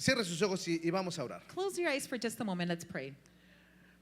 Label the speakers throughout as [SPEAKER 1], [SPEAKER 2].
[SPEAKER 1] Cierre sus ojos y vamos a orar.
[SPEAKER 2] Close your eyes for just a moment. Let's pray.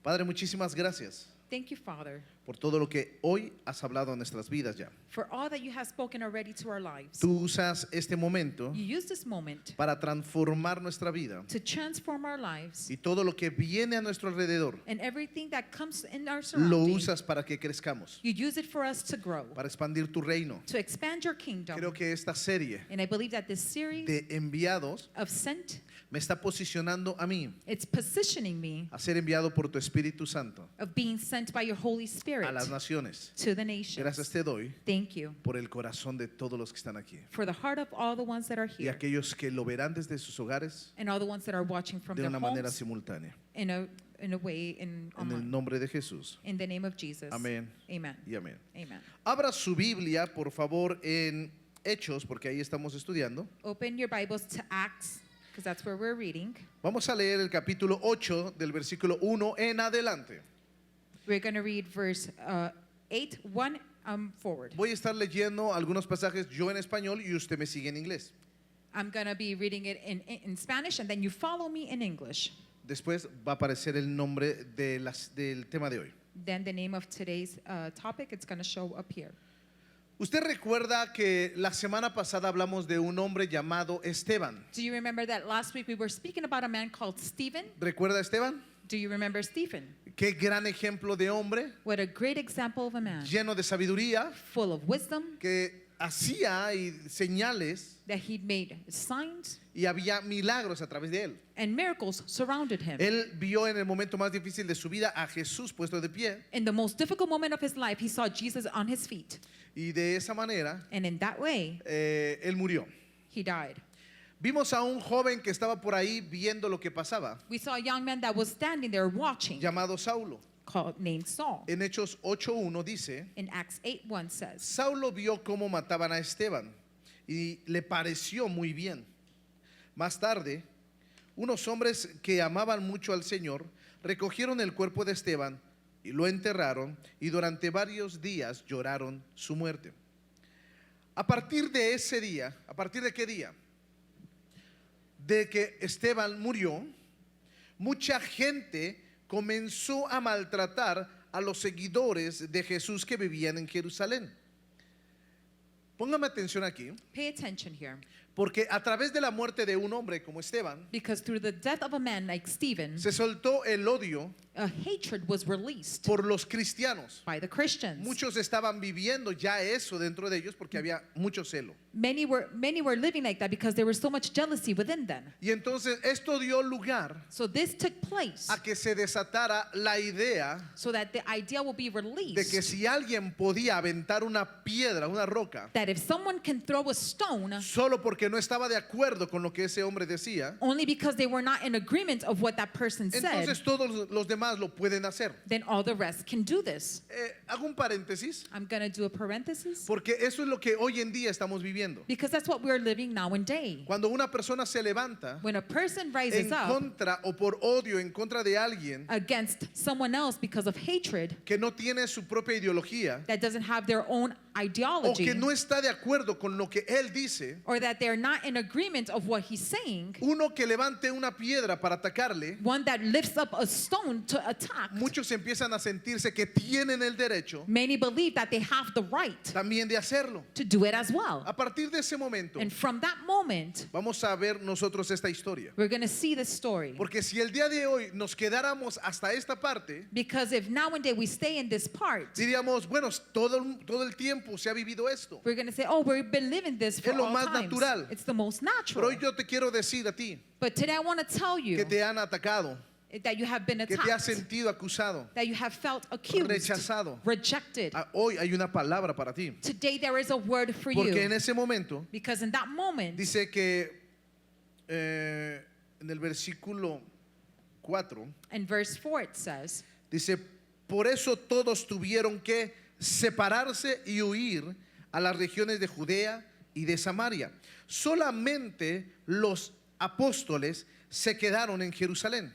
[SPEAKER 1] Padre, muchísimas gracias
[SPEAKER 2] Thank you, Father,
[SPEAKER 1] por todo lo que hoy has hablado en nuestras vidas ya.
[SPEAKER 2] for all that you have spoken already to our lives.
[SPEAKER 1] Tú usas este momento
[SPEAKER 2] You use this moment
[SPEAKER 1] para transformar nuestra vida
[SPEAKER 2] to transform our lives,
[SPEAKER 1] y todo lo que viene a nuestro alrededor
[SPEAKER 2] and everything that comes in our
[SPEAKER 1] lo
[SPEAKER 2] surroundings,
[SPEAKER 1] usas para que crezcamos,
[SPEAKER 2] you use it for us to grow,
[SPEAKER 1] para expandir tu reino.
[SPEAKER 2] to expand your kingdom.
[SPEAKER 1] Creo que esta serie
[SPEAKER 2] And I believe that this series
[SPEAKER 1] de enviados
[SPEAKER 2] of sent,
[SPEAKER 1] me está posicionando a mí
[SPEAKER 2] it's positioning me
[SPEAKER 1] a ser enviado por tu Espíritu Santo
[SPEAKER 2] of being sent by your Holy Spirit
[SPEAKER 1] a las naciones.
[SPEAKER 2] to the nations.
[SPEAKER 1] Gracias te doy
[SPEAKER 2] Thank you
[SPEAKER 1] por el corazón de todos los que están aquí
[SPEAKER 2] for the heart of all the ones that are
[SPEAKER 1] y
[SPEAKER 2] here,
[SPEAKER 1] aquellos que lo verán desde sus hogares
[SPEAKER 2] and all the ones that are watching from
[SPEAKER 1] de
[SPEAKER 2] their
[SPEAKER 1] una manera
[SPEAKER 2] homes
[SPEAKER 1] simultánea.
[SPEAKER 2] in a way
[SPEAKER 1] En el
[SPEAKER 2] online.
[SPEAKER 1] nombre de Jesús.
[SPEAKER 2] In the name of Jesus.
[SPEAKER 1] Amén
[SPEAKER 2] Amen.
[SPEAKER 1] y amén.
[SPEAKER 2] Amen.
[SPEAKER 1] Abra su Biblia, por favor, en Hechos, porque ahí estamos estudiando.
[SPEAKER 2] Open your Bibles to Acts, because that's where we're reading.
[SPEAKER 1] Vamos a leer el capítulo 8 del versículo 1 en adelante.
[SPEAKER 2] We're going to read verse 8, 1 forward.
[SPEAKER 1] Voy a estar leyendo algunos pasajes yo en español y usted me sigue en inglés.
[SPEAKER 2] I'm going to be reading it in Spanish, and then you follow me in English.
[SPEAKER 1] Después va a aparecer el nombre del tema de hoy.
[SPEAKER 2] Then the name of today's topic, it's going to show up here.
[SPEAKER 1] Usted recuerda que la semana pasada hablamos de un hombre llamado Esteban.
[SPEAKER 2] Do you remember that last week we were speaking about a man called Stephen?
[SPEAKER 1] ¿Recuerda a Esteban?
[SPEAKER 2] Do you remember Stephen?
[SPEAKER 1] Qué gran ejemplo de hombre,
[SPEAKER 2] What a great example of a man,
[SPEAKER 1] lleno de sabiduría,
[SPEAKER 2] full of wisdom,
[SPEAKER 1] que hacía señales
[SPEAKER 2] that he'd made signs
[SPEAKER 1] y había milagros a través de él.
[SPEAKER 2] and miracles surrounded him.
[SPEAKER 1] Él vio en el momento más difícil de su vida a Jesús puesto de pie
[SPEAKER 2] In the most difficult moment of his life, he saw Jesus on his feet.
[SPEAKER 1] y de esa manera
[SPEAKER 2] And in that way,
[SPEAKER 1] él murió.
[SPEAKER 2] he died.
[SPEAKER 1] Vimos a un joven que estaba por ahí viendo lo que pasaba,
[SPEAKER 2] We saw a young man that was standing there watching,
[SPEAKER 1] llamado Saulo.
[SPEAKER 2] named Saul.
[SPEAKER 1] En Hechos 8:1 dice,
[SPEAKER 2] In Acts 8:1 says,
[SPEAKER 1] Saulo vio cómo mataban a Esteban y le pareció muy bien. Más tarde, unos hombres que amaban mucho al Señor recogieron el cuerpo de Esteban y lo enterraron y durante varios días lloraron su muerte. A partir de ese día, ¿a partir de qué día? De que Esteban murió, mucha gente comenzó a maltratar a los seguidores de Jesús que vivían en Jerusalén. Póngame atención aquí,
[SPEAKER 2] pay attention here,
[SPEAKER 1] porque a través de la muerte de un hombre como Esteban,
[SPEAKER 2] because through the death of a man like Stephen,
[SPEAKER 1] se soltó el odio
[SPEAKER 2] a hatred was released
[SPEAKER 1] por los cristianos.
[SPEAKER 2] by the Christians.
[SPEAKER 1] Muchos estaban viviendo ya eso dentro de ellos porque había mucho celo.
[SPEAKER 2] Many were living like that because there was so much jealousy within them.
[SPEAKER 1] Y entonces esto dio lugar
[SPEAKER 2] So this took place
[SPEAKER 1] a que se desatara la idea
[SPEAKER 2] so that the idea will be
[SPEAKER 1] de que
[SPEAKER 2] released
[SPEAKER 1] si alguien podía aventar una piedra, una roca,
[SPEAKER 2] that if someone can throw a stone
[SPEAKER 1] solo porque no estaba de acuerdo con lo que ese hombre decía,
[SPEAKER 2] only because they were not in agreement of what that person said,
[SPEAKER 1] entonces todos los demás lo pueden hacer.
[SPEAKER 2] then all the rest can do this.
[SPEAKER 1] Hago un paréntesis
[SPEAKER 2] I'm going to do a parenthesis
[SPEAKER 1] porque eso es lo que hoy en día estamos viviendo.
[SPEAKER 2] because that's what we're living now and day.
[SPEAKER 1] Cuando una persona se levanta
[SPEAKER 2] When a person
[SPEAKER 1] en
[SPEAKER 2] rises up
[SPEAKER 1] contra o por odio en contra de alguien
[SPEAKER 2] against someone else because of hatred
[SPEAKER 1] que no tiene su propia ideología
[SPEAKER 2] that doesn't have their own
[SPEAKER 1] o
[SPEAKER 2] ideology,
[SPEAKER 1] que no está de acuerdo con lo que él dice,
[SPEAKER 2] or that they're not in agreement of what he's saying,
[SPEAKER 1] uno que levante una piedra para atacarle,
[SPEAKER 2] one that lifts up a stone to attack,
[SPEAKER 1] muchos empiezan a sentirse que tienen el derecho
[SPEAKER 2] many believe that they have the right
[SPEAKER 1] también de hacerlo.
[SPEAKER 2] to do it as well.
[SPEAKER 1] A partir de ese momento
[SPEAKER 2] And from that moment,
[SPEAKER 1] vamos a ver nosotros esta historia,
[SPEAKER 2] we're going to see this story.
[SPEAKER 1] porque si el día de hoy nos quedáramos hasta esta parte,
[SPEAKER 2] Because if now and day we stay in this part,
[SPEAKER 1] diríamos, bueno, todo el tiempo se ha vivido esto,
[SPEAKER 2] we're going to say, oh, we've been living this for
[SPEAKER 1] Es lo
[SPEAKER 2] all
[SPEAKER 1] más
[SPEAKER 2] times.
[SPEAKER 1] natural.
[SPEAKER 2] It's the most
[SPEAKER 1] pero
[SPEAKER 2] natural.
[SPEAKER 1] hoy yo te quiero decir a ti
[SPEAKER 2] But today I want to tell
[SPEAKER 1] que
[SPEAKER 2] you
[SPEAKER 1] te han atacado,
[SPEAKER 2] that you have been
[SPEAKER 1] que te has
[SPEAKER 2] attacked,
[SPEAKER 1] sentido acusado,
[SPEAKER 2] that you have felt accused,
[SPEAKER 1] rechazado.
[SPEAKER 2] rejected.
[SPEAKER 1] Hoy hay una palabra para ti,
[SPEAKER 2] Today there is a word for
[SPEAKER 1] porque en
[SPEAKER 2] you.
[SPEAKER 1] ese momento
[SPEAKER 2] Because in that moment,
[SPEAKER 1] dice que en el versículo 4
[SPEAKER 2] in verse 4 it says,
[SPEAKER 1] dice, por eso todos tuvieron que separarse y huir a las regiones de Judea y de Samaria. Solamente los apóstoles se quedaron en Jerusalén.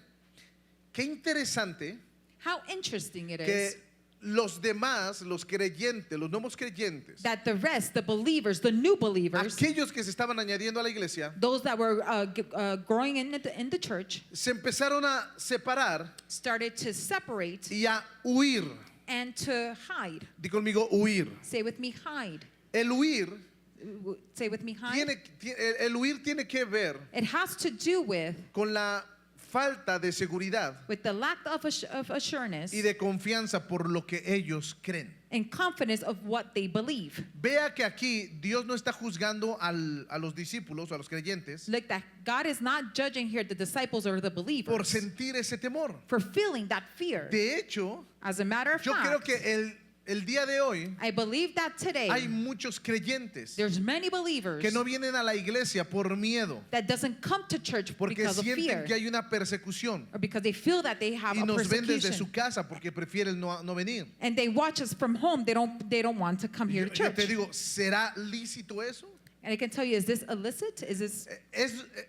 [SPEAKER 1] Qué interesante
[SPEAKER 2] how interesting it is
[SPEAKER 1] que los demás, los creyentes, los nuevos creyentes,
[SPEAKER 2] that the rest, the believers, the new believers,
[SPEAKER 1] aquellos que se estaban añadiendo a la iglesia,
[SPEAKER 2] those that were growing in the church,
[SPEAKER 1] se empezaron a separar
[SPEAKER 2] started to separate
[SPEAKER 1] y a huir.
[SPEAKER 2] and to hide.
[SPEAKER 1] Di conmigo, huir.
[SPEAKER 2] Say with me, hide.
[SPEAKER 1] El huir
[SPEAKER 2] Say with me, hide.
[SPEAKER 1] el huir tiene que ver
[SPEAKER 2] It has to do
[SPEAKER 1] con la falta de seguridad
[SPEAKER 2] with the lack of assurance
[SPEAKER 1] y de confianza por lo que ellos creen.
[SPEAKER 2] and confidence of what they believe.
[SPEAKER 1] Vea que aquí Dios no está juzgando a los discípulos, a los creyentes,
[SPEAKER 2] Look, that God is not judging here the disciples or the
[SPEAKER 1] por
[SPEAKER 2] believers
[SPEAKER 1] sentir ese temor.
[SPEAKER 2] for feeling that fear.
[SPEAKER 1] De hecho,
[SPEAKER 2] As a matter of
[SPEAKER 1] yo creo
[SPEAKER 2] fact,
[SPEAKER 1] que el día de hoy
[SPEAKER 2] I believe that today
[SPEAKER 1] hay muchos creyentes
[SPEAKER 2] there's many believers
[SPEAKER 1] que no vienen a la iglesia por miedo,
[SPEAKER 2] that doesn't come to church
[SPEAKER 1] porque
[SPEAKER 2] because of fear
[SPEAKER 1] sienten que hay una persecución
[SPEAKER 2] or because they feel that they have
[SPEAKER 1] y
[SPEAKER 2] a
[SPEAKER 1] nos ven desde su
[SPEAKER 2] persecution
[SPEAKER 1] casa porque prefieren no venir.
[SPEAKER 2] and they watch us from home. They don't want to come here to
[SPEAKER 1] Yo te
[SPEAKER 2] church.
[SPEAKER 1] digo, ¿será lícito eso?
[SPEAKER 2] And I can tell you, is this illicit?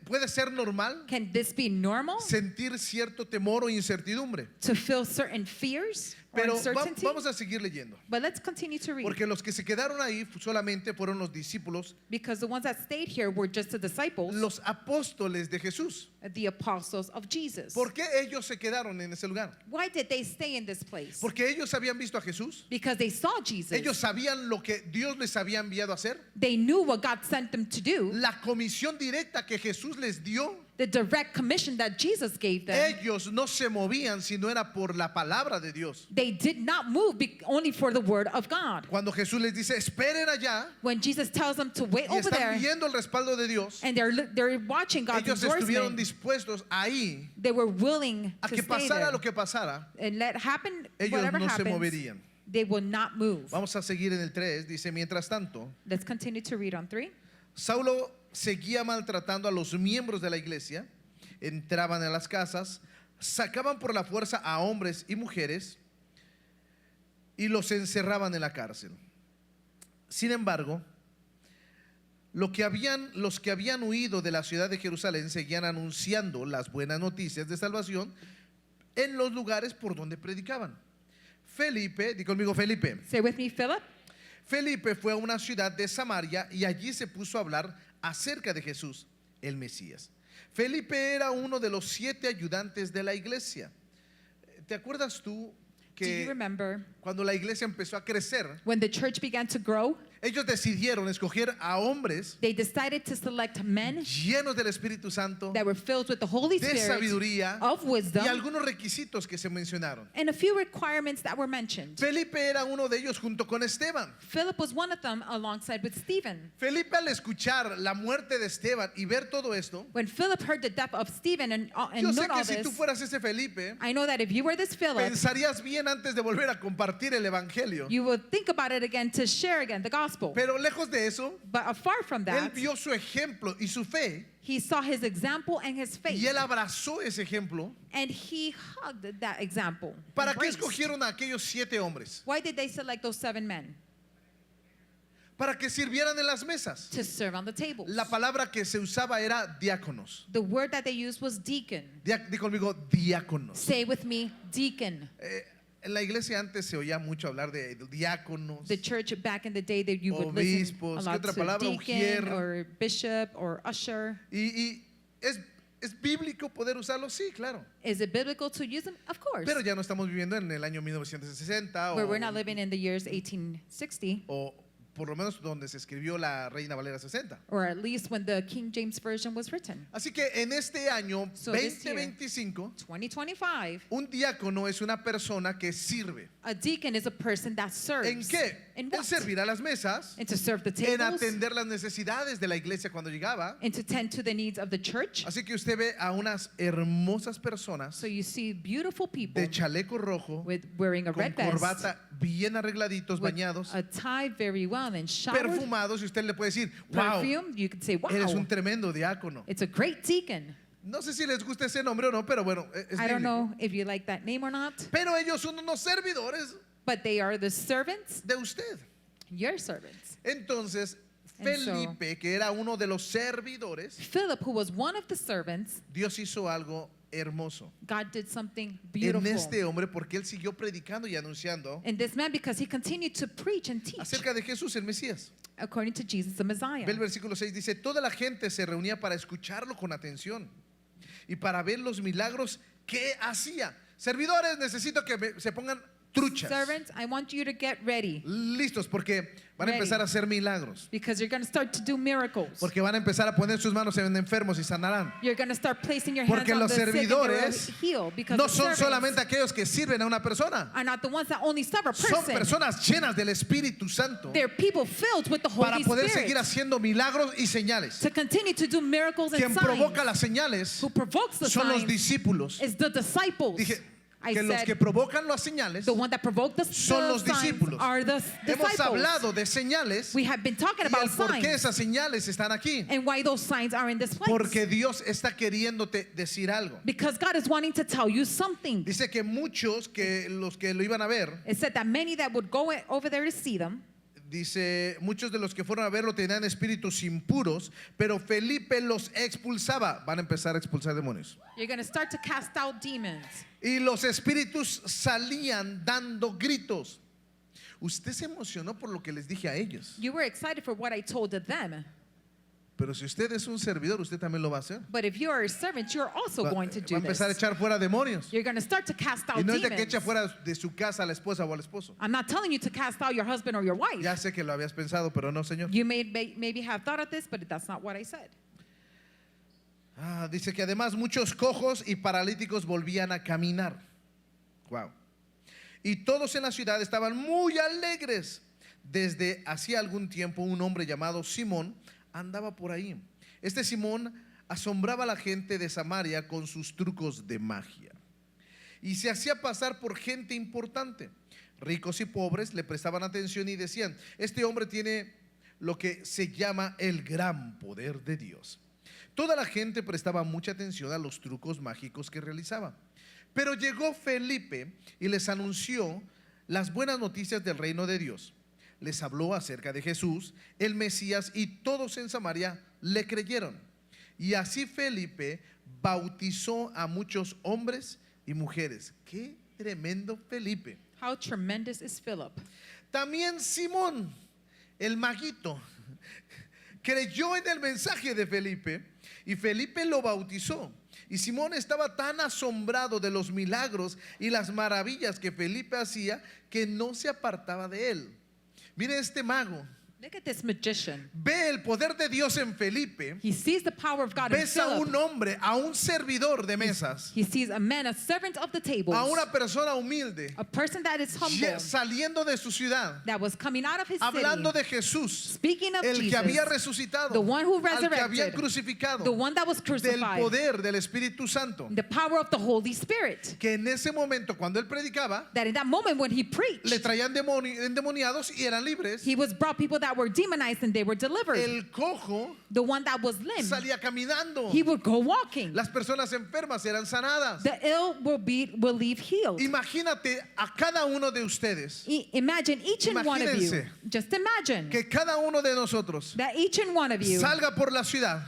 [SPEAKER 1] ¿Puede ser normal
[SPEAKER 2] Can this be normal
[SPEAKER 1] sentir cierto temor o incertidumbre?
[SPEAKER 2] to feel certain fears or
[SPEAKER 1] Pero
[SPEAKER 2] uncertainty?
[SPEAKER 1] vamos a seguir leyendo.
[SPEAKER 2] But let's continue to read.
[SPEAKER 1] Porque los que se quedaron ahí solamente fueron los discípulos,
[SPEAKER 2] Because the ones that stayed here were just the disciples,
[SPEAKER 1] los apóstoles de Jesús.
[SPEAKER 2] the apostles of Jesus.
[SPEAKER 1] ¿Por qué ellos se quedaron en ese lugar?
[SPEAKER 2] Why did they stay in this place?
[SPEAKER 1] Porque ellos habían visto a Jesús.
[SPEAKER 2] Because they saw Jesus.
[SPEAKER 1] Ellos sabían lo que Dios les había enviado a hacer.
[SPEAKER 2] They knew what God sent them to do,
[SPEAKER 1] La comisión directa que Jesús les dio.
[SPEAKER 2] the direct commission that Jesus gave them.
[SPEAKER 1] Ellos no se movían si no era por la palabra de Dios.
[SPEAKER 2] They did not move only for the word of God.
[SPEAKER 1] Cuando Jesús les dice, esperen allá,
[SPEAKER 2] When Jesus tells them to wait
[SPEAKER 1] y
[SPEAKER 2] over
[SPEAKER 1] están
[SPEAKER 2] there,
[SPEAKER 1] viendo el respaldo de Dios,
[SPEAKER 2] and they're watching God's
[SPEAKER 1] ellos estuvieron
[SPEAKER 2] endorsement,
[SPEAKER 1] dispuestos ahí
[SPEAKER 2] they were willing
[SPEAKER 1] a
[SPEAKER 2] to
[SPEAKER 1] que
[SPEAKER 2] stay
[SPEAKER 1] pasara
[SPEAKER 2] there
[SPEAKER 1] lo que pasara.
[SPEAKER 2] and let happen
[SPEAKER 1] Ellos
[SPEAKER 2] whatever
[SPEAKER 1] no se
[SPEAKER 2] happens.
[SPEAKER 1] moverían.
[SPEAKER 2] They will not move.
[SPEAKER 1] Vamos a seguir en el 3. Dice, mientras tanto,
[SPEAKER 2] Let's continue to read on 3.
[SPEAKER 1] Saulo seguía maltratando a los miembros de la iglesia. Entraban en las casas, sacaban por la fuerza a hombres y mujeres y los encerraban en la cárcel. Sin embargo, los que habían huido de la ciudad de Jerusalén seguían anunciando las buenas noticias de salvación en los lugares por donde predicaban. Felipe, di conmigo Felipe.
[SPEAKER 2] Say with me, Philip.
[SPEAKER 1] Felipe fue a una ciudad de Samaria y allí se puso a hablar acerca de Jesús, el Mesías. Felipe era uno de los 7 ayudantes de la iglesia. ¿Te acuerdas tú
[SPEAKER 2] Do you
[SPEAKER 1] que
[SPEAKER 2] remember
[SPEAKER 1] cuando la iglesia empezó a crecer,
[SPEAKER 2] when the church began to grow?
[SPEAKER 1] ellos decidieron escoger a hombres
[SPEAKER 2] They decided to select men
[SPEAKER 1] llenos del Espíritu Santo,
[SPEAKER 2] that were filled with the Holy
[SPEAKER 1] de
[SPEAKER 2] Spirit,
[SPEAKER 1] sabiduría
[SPEAKER 2] of wisdom,
[SPEAKER 1] y algunos requisitos que se mencionaron?
[SPEAKER 2] and a few requirements that were mentioned.
[SPEAKER 1] Felipe era uno de ellos junto con Esteban.
[SPEAKER 2] Philip was one of them alongside with Stephen.
[SPEAKER 1] Felipe, al escuchar la muerte de Esteban y ver todo esto,
[SPEAKER 2] When Philip heard the death of Stephen and
[SPEAKER 1] yo sé
[SPEAKER 2] note all
[SPEAKER 1] que si tú
[SPEAKER 2] this,
[SPEAKER 1] fueras ese Felipe,
[SPEAKER 2] I know that if you were this Philip,
[SPEAKER 1] pensarías bien antes de volver a compartir el evangelio.
[SPEAKER 2] you would think about it again to share again the gospel.
[SPEAKER 1] Pero lejos de eso,
[SPEAKER 2] But far from
[SPEAKER 1] él
[SPEAKER 2] that,
[SPEAKER 1] vio su ejemplo y su fe
[SPEAKER 2] he saw his example and his faith,
[SPEAKER 1] y él abrazó ese ejemplo.
[SPEAKER 2] and he hugged that example.
[SPEAKER 1] ¿Para qué
[SPEAKER 2] embraced.
[SPEAKER 1] escogieron a aquellos 7 hombres?
[SPEAKER 2] Why did they select those 7 men?
[SPEAKER 1] Para que sirvieran en las mesas.
[SPEAKER 2] To serve on the tables.
[SPEAKER 1] La palabra que se usaba era diáconos.
[SPEAKER 2] The word that they used was deacon.
[SPEAKER 1] Di conmigo, diáconos.
[SPEAKER 2] Say with me, deacon.
[SPEAKER 1] En la iglesia antes se oía mucho hablar de diáconos.
[SPEAKER 2] The church back in the day that you would listen
[SPEAKER 1] Obispos,
[SPEAKER 2] a
[SPEAKER 1] ¿qué
[SPEAKER 2] lot
[SPEAKER 1] otra
[SPEAKER 2] to
[SPEAKER 1] palabra?
[SPEAKER 2] deacon
[SPEAKER 1] Ujier.
[SPEAKER 2] or bishop or usher.
[SPEAKER 1] Y es bíblico poder usarlo, sí, claro.
[SPEAKER 2] Is it biblical to use them? Of course.
[SPEAKER 1] Pero ya no estamos viviendo en el año 1960
[SPEAKER 2] Where we're not living in the years 1860,
[SPEAKER 1] o por lo menos donde se escribió la Reina Valera 60.
[SPEAKER 2] or at least when the King James Version was written.
[SPEAKER 1] Así que en este año
[SPEAKER 2] So this year,
[SPEAKER 1] 2025,
[SPEAKER 2] 2025,
[SPEAKER 1] un diácono es una persona que sirve.
[SPEAKER 2] a deacon is a person that serves.
[SPEAKER 1] ¿En qué?
[SPEAKER 2] In
[SPEAKER 1] En
[SPEAKER 2] what?
[SPEAKER 1] servir a las mesas,
[SPEAKER 2] And to serve the
[SPEAKER 1] en
[SPEAKER 2] tables,
[SPEAKER 1] atender las necesidades de la iglesia cuando llegaba.
[SPEAKER 2] and to tend to the needs of the church.
[SPEAKER 1] Así que usted ve a unas hermosas personas
[SPEAKER 2] So you see beautiful people
[SPEAKER 1] de chaleco rojo,
[SPEAKER 2] with wearing a
[SPEAKER 1] con
[SPEAKER 2] red vest,
[SPEAKER 1] corbata bien arregladitos,
[SPEAKER 2] with
[SPEAKER 1] bañados,
[SPEAKER 2] a tie very well and showered,
[SPEAKER 1] perfumados, y usted le puede decir, wow,
[SPEAKER 2] perfume. You could say, wow,
[SPEAKER 1] eres un tremendo diácono.
[SPEAKER 2] it's a great deacon.
[SPEAKER 1] No sé si les gusta ese nombre o no, pero bueno, es
[SPEAKER 2] I don't
[SPEAKER 1] bíblico.
[SPEAKER 2] know if you like that name or not,
[SPEAKER 1] Pero ellos son unos servidores
[SPEAKER 2] but they are the servants,
[SPEAKER 1] de usted.
[SPEAKER 2] your servants.
[SPEAKER 1] Entonces,
[SPEAKER 2] And so-
[SPEAKER 1] Felipe, que era uno de los servidores,
[SPEAKER 2] Philip, who was one of the servants,
[SPEAKER 1] Dios hizo algo hermoso
[SPEAKER 2] God did something
[SPEAKER 1] en
[SPEAKER 2] beautiful
[SPEAKER 1] este hombre porque él siguió predicando y anunciando
[SPEAKER 2] in this man because he continued to preach and teach
[SPEAKER 1] acerca de Jesús el Mesías.
[SPEAKER 2] according to Jesus the Messiah.
[SPEAKER 1] Ve el versículo 6, dice, toda la gente se reunía para escucharlo con atención y para ver los milagros que hacía. Servidores, necesito que se pongan truchas,
[SPEAKER 2] Servants, I want you to get ready
[SPEAKER 1] listos, porque van a
[SPEAKER 2] Ready.
[SPEAKER 1] empezar a hacer milagros,
[SPEAKER 2] because you're going to start to do miracles.
[SPEAKER 1] porque van a empezar a poner sus manos en enfermos y sanarán.
[SPEAKER 2] You're going to start placing your hands
[SPEAKER 1] Porque
[SPEAKER 2] on
[SPEAKER 1] los
[SPEAKER 2] the sick and they will
[SPEAKER 1] servidores
[SPEAKER 2] heal because
[SPEAKER 1] no
[SPEAKER 2] the
[SPEAKER 1] son
[SPEAKER 2] servants
[SPEAKER 1] solamente aquellos que sirven a una persona,
[SPEAKER 2] are not the ones that only serve a
[SPEAKER 1] son
[SPEAKER 2] person.
[SPEAKER 1] personas llenas del Espíritu Santo
[SPEAKER 2] They're people filled with the
[SPEAKER 1] para
[SPEAKER 2] Holy
[SPEAKER 1] poder
[SPEAKER 2] Spirit
[SPEAKER 1] seguir haciendo milagros y señales.
[SPEAKER 2] to continue to do miracles and
[SPEAKER 1] Quien
[SPEAKER 2] signs.
[SPEAKER 1] provoca las señales
[SPEAKER 2] Who provokes the
[SPEAKER 1] son los
[SPEAKER 2] signs
[SPEAKER 1] discípulos.
[SPEAKER 2] is the disciples.
[SPEAKER 1] Dije
[SPEAKER 2] I
[SPEAKER 1] que los
[SPEAKER 2] said
[SPEAKER 1] que provocan las señales
[SPEAKER 2] the one that provoked the
[SPEAKER 1] son los
[SPEAKER 2] signs
[SPEAKER 1] discípulos.
[SPEAKER 2] are the
[SPEAKER 1] Hemos
[SPEAKER 2] disciples.
[SPEAKER 1] hablado de señales
[SPEAKER 2] We have been talking
[SPEAKER 1] y
[SPEAKER 2] about
[SPEAKER 1] el por qué
[SPEAKER 2] signs
[SPEAKER 1] esas señales están aquí.
[SPEAKER 2] and why those signs are in this place.
[SPEAKER 1] Porque Dios está queriéndote decir algo.
[SPEAKER 2] Because God is wanting to tell you something.
[SPEAKER 1] Dice que muchos que los que lo iban a ver,
[SPEAKER 2] It said that many that would go over there to see them,
[SPEAKER 1] dice, muchos de los que fueron a verlo tenían espíritus impuros, pero Felipe los expulsaba. Van a empezar a expulsar demonios.
[SPEAKER 2] you're going to start to cast out demons.
[SPEAKER 1] Y los espíritus salían dando gritos. Usted se emocionó por lo que les dije a ellos.
[SPEAKER 2] You were excited for what I told to them.
[SPEAKER 1] Pero si usted es un servidor, usted también lo va a hacer.
[SPEAKER 2] But if you are a servant, you're also
[SPEAKER 1] Va
[SPEAKER 2] going to
[SPEAKER 1] va
[SPEAKER 2] do
[SPEAKER 1] a empezar a
[SPEAKER 2] this.
[SPEAKER 1] echar fuera demonios.
[SPEAKER 2] You're going to start to cast
[SPEAKER 1] Y
[SPEAKER 2] out
[SPEAKER 1] no es de que
[SPEAKER 2] demons.
[SPEAKER 1] echa fuera de su casa a la esposa o al esposo.
[SPEAKER 2] I'm not telling you to cast out your husband or your wife.
[SPEAKER 1] Ya sé que lo habías pensado, pero no, Señor.
[SPEAKER 2] You maybe have thought of this, but that's not what I said.
[SPEAKER 1] Dice que además muchos cojos y paralíticos volvían a caminar. Wow. Y todos en la ciudad estaban muy alegres. Desde hacía algún tiempo un hombre llamado Simón andaba por ahí. Este Simón asombraba a la gente de Samaria con sus trucos de magia. Y se hacía pasar por gente importante. Ricos y pobres le prestaban atención y decían, este hombre tiene lo que se llama el gran poder de Dios. Toda la gente prestaba mucha atención a los trucos mágicos que realizaba. Pero llegó Felipe y les anunció las buenas noticias del reino de Dios. Les habló acerca de Jesús, el Mesías, y todos en Samaria le creyeron. Y así Felipe bautizó a muchos hombres y mujeres. ¡Qué tremendo Felipe!
[SPEAKER 2] How tremendous is Philip?
[SPEAKER 1] También Simón, el maguito, creyó en el mensaje de Felipe y Felipe lo bautizó. Y Simón estaba tan asombrado de los milagros y las maravillas que Felipe hacía que no se apartaba de él. Mire este mago,
[SPEAKER 2] Look at this magician.
[SPEAKER 1] ve el poder de Dios en Felipe,
[SPEAKER 2] He sees the power of God in
[SPEAKER 1] ves a
[SPEAKER 2] Philip.
[SPEAKER 1] un hombre, a un servidor de mesas,
[SPEAKER 2] He sees a man, a servant of the tables,
[SPEAKER 1] a una persona humilde,
[SPEAKER 2] a person that is humble,
[SPEAKER 1] saliendo de su ciudad,
[SPEAKER 2] that was coming out of his
[SPEAKER 1] hablando
[SPEAKER 2] city,
[SPEAKER 1] de Jesús,
[SPEAKER 2] speaking of
[SPEAKER 1] el que
[SPEAKER 2] Jesus,
[SPEAKER 1] había resucitado,
[SPEAKER 2] the one who
[SPEAKER 1] al que habían
[SPEAKER 2] resurrected,
[SPEAKER 1] crucificado,
[SPEAKER 2] the one that was
[SPEAKER 1] del
[SPEAKER 2] crucified,
[SPEAKER 1] poder del Espíritu Santo,
[SPEAKER 2] the power of the Holy Spirit.
[SPEAKER 1] que en ese momento cuando él predicaba
[SPEAKER 2] That in that moment when he preached,
[SPEAKER 1] le traían endemoniados y eran libres.
[SPEAKER 2] he was brought people that were demonized and they were delivered.
[SPEAKER 1] El cojo
[SPEAKER 2] The one that was lame,
[SPEAKER 1] salía caminando,
[SPEAKER 2] he would go walking.
[SPEAKER 1] las personas enfermas eran sanadas.
[SPEAKER 2] The ill will leave healed.
[SPEAKER 1] Imagínate a cada uno de ustedes,
[SPEAKER 2] Imagine each and one of you.
[SPEAKER 1] Imagínense
[SPEAKER 2] Just imagine
[SPEAKER 1] que cada uno de nosotros
[SPEAKER 2] that each and one of you
[SPEAKER 1] salga por la ciudad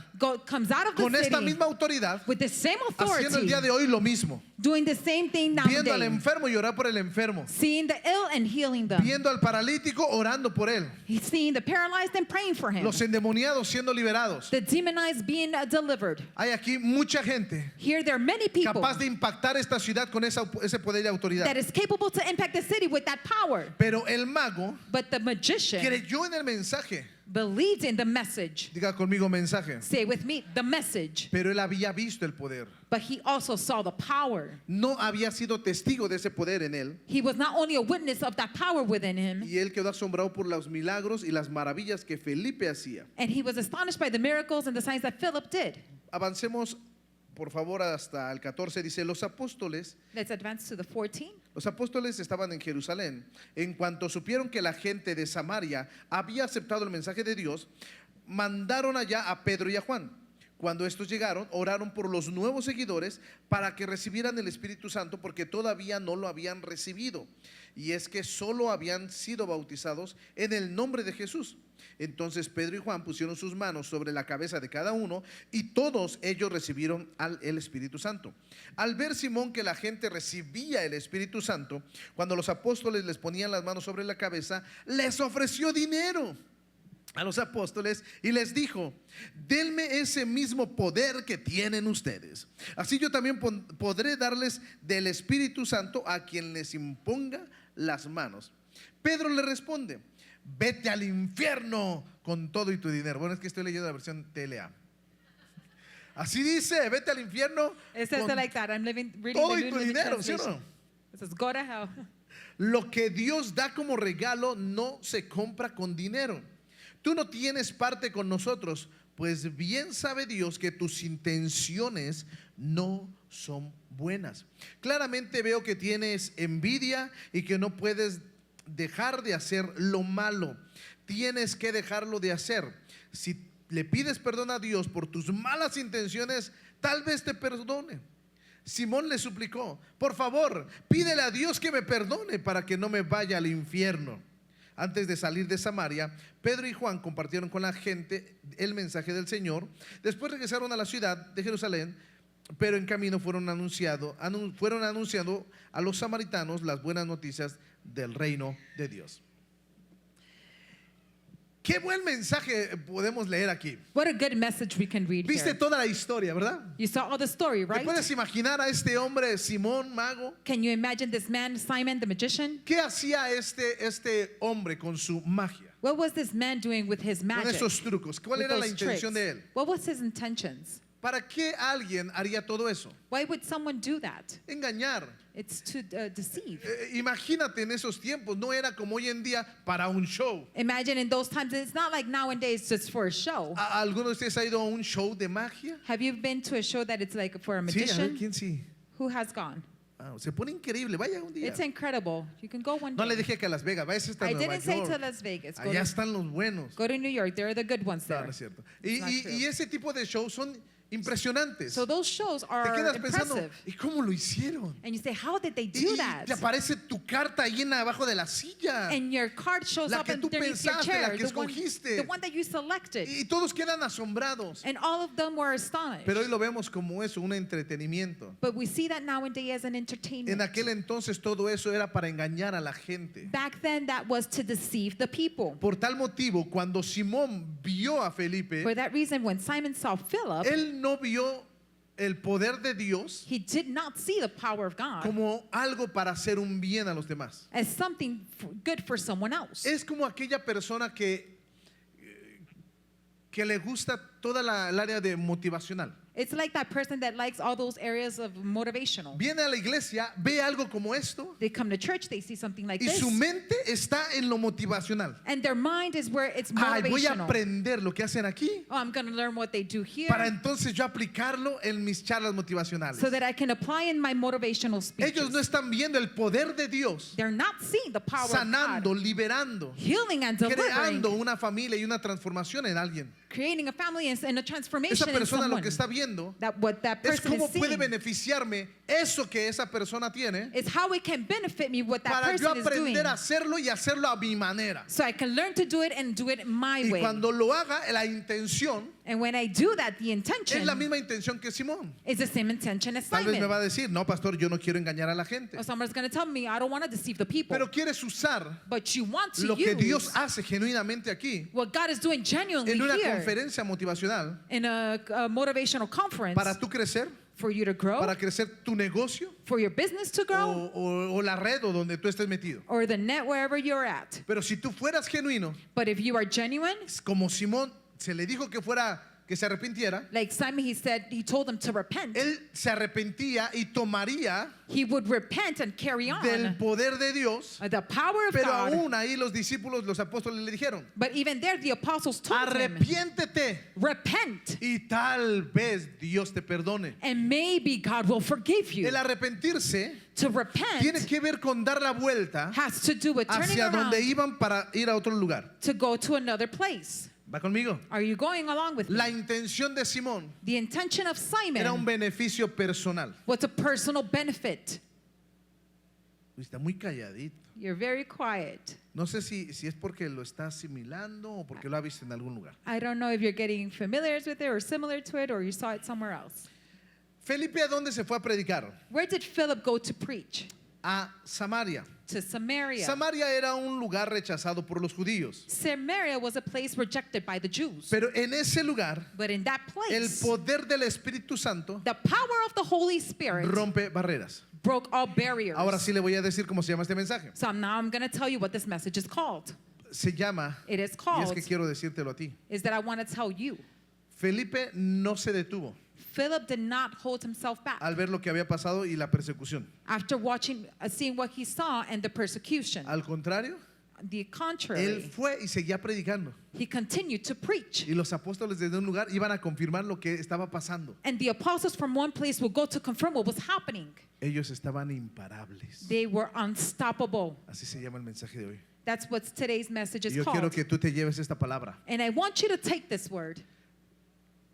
[SPEAKER 2] comes out of the
[SPEAKER 1] con esta
[SPEAKER 2] city
[SPEAKER 1] misma autoridad,
[SPEAKER 2] with the same
[SPEAKER 1] haciendo el
[SPEAKER 2] authority,
[SPEAKER 1] día de hoy lo mismo,
[SPEAKER 2] doing the same thing
[SPEAKER 1] viendo al
[SPEAKER 2] nowadays,
[SPEAKER 1] enfermo y orar por el enfermo,
[SPEAKER 2] seeing the ill and healing them,
[SPEAKER 1] viendo al paralítico orando por él,
[SPEAKER 2] he's seeing the paralyzed and praying for him,
[SPEAKER 1] los endemoniados siendo liberados.
[SPEAKER 2] the demonized being delivered.
[SPEAKER 1] Hay aquí mucha gente
[SPEAKER 2] Here there are many people
[SPEAKER 1] capaz de impactar esta ciudad con ese poder y autoridad.
[SPEAKER 2] that is capable to impact the city with that power.
[SPEAKER 1] Pero el mago
[SPEAKER 2] But the magician
[SPEAKER 1] creyó en el mensaje.
[SPEAKER 2] believed in the message.
[SPEAKER 1] Diga conmigo mensaje.
[SPEAKER 2] Say with me, the message.
[SPEAKER 1] Pero él había visto el poder.
[SPEAKER 2] But he also saw the power.
[SPEAKER 1] No había sido testigo de ese poder en él.
[SPEAKER 2] He was not only a witness of that power within him,
[SPEAKER 1] Y él quedó asombrado por los milagros y las maravillas que Felipe hacía.
[SPEAKER 2] and he was astonished by the miracles and the signs that Philip did.
[SPEAKER 1] Avancemos, por favor, hasta el 14. Dice, los apóstoles
[SPEAKER 2] Let's advance to the 14.
[SPEAKER 1] Los apóstoles estaban en Jerusalén. En cuanto supieron que la gente de Samaria había aceptado el mensaje de Dios, mandaron allá a Pedro y a Juan. Cuando estos llegaron, oraron por los nuevos seguidores para que recibieran el Espíritu Santo, porque todavía no lo habían recibido. Y es que solo habían sido bautizados en el nombre de Jesús. Entonces Pedro y Juan pusieron sus manos sobre la cabeza de cada uno y todos ellos recibieron el Espíritu Santo. Al ver Simón que la gente recibía el Espíritu Santo, cuando los apóstoles les ponían las manos sobre la cabeza, les ofreció dinero a los apóstoles y les dijo: denme ese mismo poder que tienen ustedes. Así yo también podré darles del Espíritu Santo a quien les imponga las manos. Pedro le responde: vete al infierno con todo y tu dinero. Bueno, es que estoy leyendo la versión TLA. Así dice: vete al infierno
[SPEAKER 2] It says
[SPEAKER 1] con
[SPEAKER 2] it like that. I'm reading
[SPEAKER 1] todo
[SPEAKER 2] the
[SPEAKER 1] y
[SPEAKER 2] New
[SPEAKER 1] tu
[SPEAKER 2] Living
[SPEAKER 1] dinero, ¿sí o
[SPEAKER 2] Translation.
[SPEAKER 1] no?
[SPEAKER 2] It says, go to hell.
[SPEAKER 1] Lo que Dios da como regalo no se compra con dinero. Tú no tienes parte con nosotros, pues bien sabe Dios que tus intenciones no son buenas. Claramente veo que tienes envidia y que no puedes dejar de hacer lo malo. Tienes que dejarlo de hacer. Si le pides perdón a Dios por tus malas intenciones, tal vez te perdone. Simón le suplicó: por favor, pídele a Dios que me perdone para que no me vaya al infierno. Antes de salir de Samaria, Pedro y Juan compartieron con la gente el mensaje del Señor. Después regresaron a la ciudad de Jerusalén, pero en camino fueron anunciando a los samaritanos las buenas noticias del reino de Dios. Qué buen mensaje podemos leer aquí.
[SPEAKER 2] What a good message we can read
[SPEAKER 1] Viste
[SPEAKER 2] here.
[SPEAKER 1] toda la historia, ¿verdad?
[SPEAKER 2] You saw all the story,
[SPEAKER 1] ¿Te
[SPEAKER 2] right?
[SPEAKER 1] puedes imaginar a este hombre Simón, mago?
[SPEAKER 2] Can you imagine this man, Simon the magician?
[SPEAKER 1] ¿Qué hacía este hombre con su magia?
[SPEAKER 2] What was this man doing with his
[SPEAKER 1] Con
[SPEAKER 2] magic?
[SPEAKER 1] esos trucos. ¿Cuál
[SPEAKER 2] with
[SPEAKER 1] era la
[SPEAKER 2] those
[SPEAKER 1] intención de él?
[SPEAKER 2] tricks? What was his intentions?
[SPEAKER 1] ¿Para qué alguien haría todo eso?
[SPEAKER 2] Why would someone do that?
[SPEAKER 1] Engañar.
[SPEAKER 2] It's to deceive.
[SPEAKER 1] Imagínate en esos tiempos, no era como hoy en día para un show.
[SPEAKER 2] Imagine in those times, it's not like nowadays just for a show.
[SPEAKER 1] ¿Alguno de ustedes ha ido a un show de magia?
[SPEAKER 2] Have you been to a show that it's like for a
[SPEAKER 1] Sí, a ver,
[SPEAKER 2] magician?
[SPEAKER 1] ¿quién sí?
[SPEAKER 2] Who has gone?
[SPEAKER 1] Se pone increíble, vaya un día.
[SPEAKER 2] It's incredible. You can go one
[SPEAKER 1] No le
[SPEAKER 2] day.
[SPEAKER 1] dije que a Las Vegas, vaya hasta
[SPEAKER 2] I
[SPEAKER 1] Nueva
[SPEAKER 2] didn't say to
[SPEAKER 1] York.
[SPEAKER 2] Las Vegas.
[SPEAKER 1] Allá están los buenos.
[SPEAKER 2] Go to New York. There are the good ones
[SPEAKER 1] No,
[SPEAKER 2] there.
[SPEAKER 1] no es cierto.
[SPEAKER 2] It's not true.
[SPEAKER 1] Y ese tipo de shows son impresionantes.
[SPEAKER 2] So those shows
[SPEAKER 1] Te
[SPEAKER 2] are
[SPEAKER 1] quedas pensando,
[SPEAKER 2] impressive.
[SPEAKER 1] ¿y cómo lo hicieron?
[SPEAKER 2] And you say, how did they
[SPEAKER 1] Y
[SPEAKER 2] do that?
[SPEAKER 1] te aparece tu carta ahí abajo de la silla.
[SPEAKER 2] And your card shows
[SPEAKER 1] La
[SPEAKER 2] up
[SPEAKER 1] que tú
[SPEAKER 2] underneath your
[SPEAKER 1] pensaste,
[SPEAKER 2] chair,
[SPEAKER 1] la que
[SPEAKER 2] the
[SPEAKER 1] escogiste.
[SPEAKER 2] one that you selected.
[SPEAKER 1] Y todos quedan asombrados.
[SPEAKER 2] And all of them were astonished.
[SPEAKER 1] Pero hoy lo vemos como eso, un entretenimiento.
[SPEAKER 2] But we see that nowadays as an entertainment.
[SPEAKER 1] En aquel entonces todo eso era para engañar a la gente.
[SPEAKER 2] Back then, that was to deceive the people.
[SPEAKER 1] Por tal motivo, cuando Simón vio a Felipe,
[SPEAKER 2] For that reason, when Simon saw Philip,
[SPEAKER 1] él no vio el poder de Dios
[SPEAKER 2] he did not see the power of God
[SPEAKER 1] como algo para hacer un bien a los demás.
[SPEAKER 2] as something good for someone else.
[SPEAKER 1] Es como aquella persona que le gusta toda el área de motivacional.
[SPEAKER 2] It's like that person that likes all those areas of motivational.
[SPEAKER 1] Viene a la iglesia, ve algo como esto
[SPEAKER 2] They come to church, they see something like
[SPEAKER 1] y
[SPEAKER 2] this,
[SPEAKER 1] su mente está en lo motivacional.
[SPEAKER 2] and their mind is where it's
[SPEAKER 1] Ay, voy a
[SPEAKER 2] motivational.
[SPEAKER 1] aprender lo que hacen aquí
[SPEAKER 2] Oh, I'm going to learn what they do here
[SPEAKER 1] para entonces yo aplicarlo en mis charlas motivacionales.
[SPEAKER 2] so that I can apply in my motivational speeches.
[SPEAKER 1] Ellos no están viendo el poder de Dios
[SPEAKER 2] They're not seeing the power
[SPEAKER 1] sanando,
[SPEAKER 2] of God,
[SPEAKER 1] liberando,
[SPEAKER 2] healing and delivering,
[SPEAKER 1] creando una familia y una transformación en alguien.
[SPEAKER 2] creating a family and a
[SPEAKER 1] Esa
[SPEAKER 2] transformation in
[SPEAKER 1] persona lo
[SPEAKER 2] someone.
[SPEAKER 1] que está viendo
[SPEAKER 2] What that
[SPEAKER 1] es
[SPEAKER 2] person
[SPEAKER 1] cómo
[SPEAKER 2] is
[SPEAKER 1] puede
[SPEAKER 2] seeing
[SPEAKER 1] beneficiarme eso que esa persona tiene
[SPEAKER 2] is how it can benefit me what that
[SPEAKER 1] para yo
[SPEAKER 2] person is doing,
[SPEAKER 1] aprender a hacerlo y hacerlo a mi manera.
[SPEAKER 2] so I can learn to do it and do it my
[SPEAKER 1] Y
[SPEAKER 2] way.
[SPEAKER 1] cuando lo haga, la intención
[SPEAKER 2] And when I do that, the
[SPEAKER 1] es
[SPEAKER 2] intention
[SPEAKER 1] la misma intención que Simón.
[SPEAKER 2] is the same intention as
[SPEAKER 1] Tal vez me
[SPEAKER 2] Simon.
[SPEAKER 1] va a decir, no, pastor, yo no quiero engañar a la gente.
[SPEAKER 2] Or someone's going to tell me, I don't want to deceive the people.
[SPEAKER 1] Pero quieres usar
[SPEAKER 2] But you want to
[SPEAKER 1] lo que Dios
[SPEAKER 2] use
[SPEAKER 1] hace genuinamente aquí
[SPEAKER 2] what God is doing genuinely
[SPEAKER 1] en una
[SPEAKER 2] here
[SPEAKER 1] conferencia motivacional
[SPEAKER 2] in a motivational conference
[SPEAKER 1] para tú crecer,
[SPEAKER 2] for you to grow,
[SPEAKER 1] para crecer tu negocio
[SPEAKER 2] for your business to grow,
[SPEAKER 1] o la red o donde tú estés metido.
[SPEAKER 2] or the net wherever you're at.
[SPEAKER 1] Pero si tú fueras genuino,
[SPEAKER 2] But if you are genuine,
[SPEAKER 1] como Simón se le dijo que se arrepintiera,
[SPEAKER 2] like Simon, he told them to repent.
[SPEAKER 1] él se arrepentía y tomaría
[SPEAKER 2] He would repent and carry on
[SPEAKER 1] del poder de Dios.
[SPEAKER 2] the power of
[SPEAKER 1] Pero
[SPEAKER 2] God.
[SPEAKER 1] aún ahí los discípulos, los apóstoles le dijeron,
[SPEAKER 2] But even there, the apostles told him,
[SPEAKER 1] arrepiéntete
[SPEAKER 2] repent,
[SPEAKER 1] y tal vez Dios te perdone.
[SPEAKER 2] and maybe God will forgive you.
[SPEAKER 1] El arrepentirse
[SPEAKER 2] To repent
[SPEAKER 1] tiene que ver con dar la vuelta
[SPEAKER 2] has to do with turning
[SPEAKER 1] hacia
[SPEAKER 2] around
[SPEAKER 1] donde iban para ir a otro lugar.
[SPEAKER 2] to go to another place.
[SPEAKER 1] ¿Va conmigo?
[SPEAKER 2] Are you going along with
[SPEAKER 1] La
[SPEAKER 2] me?
[SPEAKER 1] intención de Simón
[SPEAKER 2] The intention of
[SPEAKER 1] era un
[SPEAKER 2] Simon
[SPEAKER 1] beneficio personal.
[SPEAKER 2] was a personal benefit.
[SPEAKER 1] Uy, está muy calladito.
[SPEAKER 2] You're very quiet.
[SPEAKER 1] No sé si es porque lo está asimilando o porque lo ha visto en algún lugar.
[SPEAKER 2] I don't know if you're getting familiar with it or similar to it or you saw it somewhere else.
[SPEAKER 1] Felipe, ¿a dónde se fue a predicar?
[SPEAKER 2] Where did Philip go to preach?
[SPEAKER 1] A Samaria.
[SPEAKER 2] To Samaria.
[SPEAKER 1] Samaria era un lugar rechazado por los judíos.
[SPEAKER 2] Samaria was a place rejected by the Jews.
[SPEAKER 1] Pero en ese lugar,
[SPEAKER 2] But in that
[SPEAKER 1] el
[SPEAKER 2] place,
[SPEAKER 1] poder del Espíritu Santo
[SPEAKER 2] the power of the Holy Spirit
[SPEAKER 1] rompe barreras.
[SPEAKER 2] broke all barriers.
[SPEAKER 1] Ahora sí le voy a decir cómo se llama este mensaje.
[SPEAKER 2] So now I'm going to tell you what this message is called.
[SPEAKER 1] Se llama,
[SPEAKER 2] It is
[SPEAKER 1] y es
[SPEAKER 2] called,
[SPEAKER 1] que quiero decírtelo a ti,
[SPEAKER 2] is that I want to tell you.
[SPEAKER 1] Felipe no se detuvo
[SPEAKER 2] Philip did not hold himself back
[SPEAKER 1] al ver lo que había pasado y la persecución.
[SPEAKER 2] after seeing what he saw and the persecution.
[SPEAKER 1] Al contrario,
[SPEAKER 2] The
[SPEAKER 1] él
[SPEAKER 2] contrary,
[SPEAKER 1] fue y seguía predicando.
[SPEAKER 2] he continued to preach.
[SPEAKER 1] Y los apóstoles desde un lugar iban a confirmar lo que estaba pasando.
[SPEAKER 2] And the apostles from one place would go to confirm what was happening.
[SPEAKER 1] Ellos estaban imparables.
[SPEAKER 2] They were unstoppable.
[SPEAKER 1] Así se llama el mensaje de hoy.
[SPEAKER 2] That's what today's message
[SPEAKER 1] Y
[SPEAKER 2] is
[SPEAKER 1] yo quiero
[SPEAKER 2] called.
[SPEAKER 1] que tú te lleves esta palabra.
[SPEAKER 2] And I want you to take this word.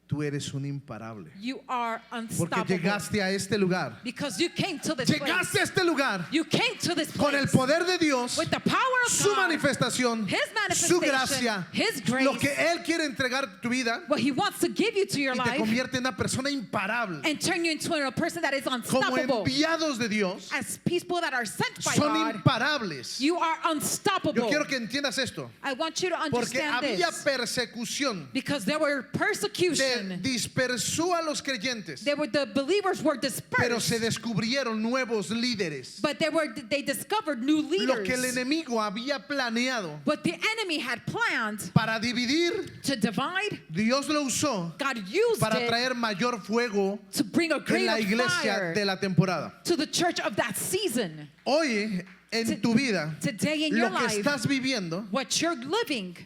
[SPEAKER 1] Tú eres un imparable.
[SPEAKER 2] You are
[SPEAKER 1] Porque
[SPEAKER 2] unstoppable.
[SPEAKER 1] llegaste a este lugar.
[SPEAKER 2] Because you came to this
[SPEAKER 1] Llegaste
[SPEAKER 2] place.
[SPEAKER 1] a este lugar
[SPEAKER 2] You came to this
[SPEAKER 1] con el
[SPEAKER 2] place
[SPEAKER 1] poder de Dios,
[SPEAKER 2] with the power of
[SPEAKER 1] su
[SPEAKER 2] God,
[SPEAKER 1] manifestación,
[SPEAKER 2] His
[SPEAKER 1] su
[SPEAKER 2] manifestation,
[SPEAKER 1] gracia,
[SPEAKER 2] His grace,
[SPEAKER 1] lo que Él quiere entregar a tu vida
[SPEAKER 2] what He wants to give you to your
[SPEAKER 1] y te
[SPEAKER 2] life,
[SPEAKER 1] convierte en una persona imparable.
[SPEAKER 2] and turn you into a person that is
[SPEAKER 1] Como
[SPEAKER 2] unstoppable.
[SPEAKER 1] enviados de Dios,
[SPEAKER 2] As people that are sent by
[SPEAKER 1] son
[SPEAKER 2] God,
[SPEAKER 1] imparables.
[SPEAKER 2] you are
[SPEAKER 1] Yo
[SPEAKER 2] unstoppable.
[SPEAKER 1] quiero que entiendas esto,
[SPEAKER 2] I want you to
[SPEAKER 1] porque
[SPEAKER 2] understand
[SPEAKER 1] había
[SPEAKER 2] this.
[SPEAKER 1] persecución.
[SPEAKER 2] Because there were persecution.
[SPEAKER 1] Dispersó a los creyentes,
[SPEAKER 2] The believers were
[SPEAKER 1] pero se
[SPEAKER 2] dispersed.
[SPEAKER 1] descubrieron nuevos líderes.
[SPEAKER 2] But they discovered new
[SPEAKER 1] Lo que el
[SPEAKER 2] leaders.
[SPEAKER 1] enemigo había planeado
[SPEAKER 2] What the enemy had planned
[SPEAKER 1] para dividir,
[SPEAKER 2] to divide,
[SPEAKER 1] Dios lo usó
[SPEAKER 2] God used
[SPEAKER 1] para
[SPEAKER 2] it
[SPEAKER 1] traer mayor fuego
[SPEAKER 2] to bring a
[SPEAKER 1] en la
[SPEAKER 2] greater
[SPEAKER 1] iglesia
[SPEAKER 2] fire
[SPEAKER 1] de la temporada.
[SPEAKER 2] to the church of that season.
[SPEAKER 1] Hoy en tu vida,
[SPEAKER 2] Today in
[SPEAKER 1] lo
[SPEAKER 2] your
[SPEAKER 1] que
[SPEAKER 2] life,
[SPEAKER 1] estás viviendo,
[SPEAKER 2] what you're living,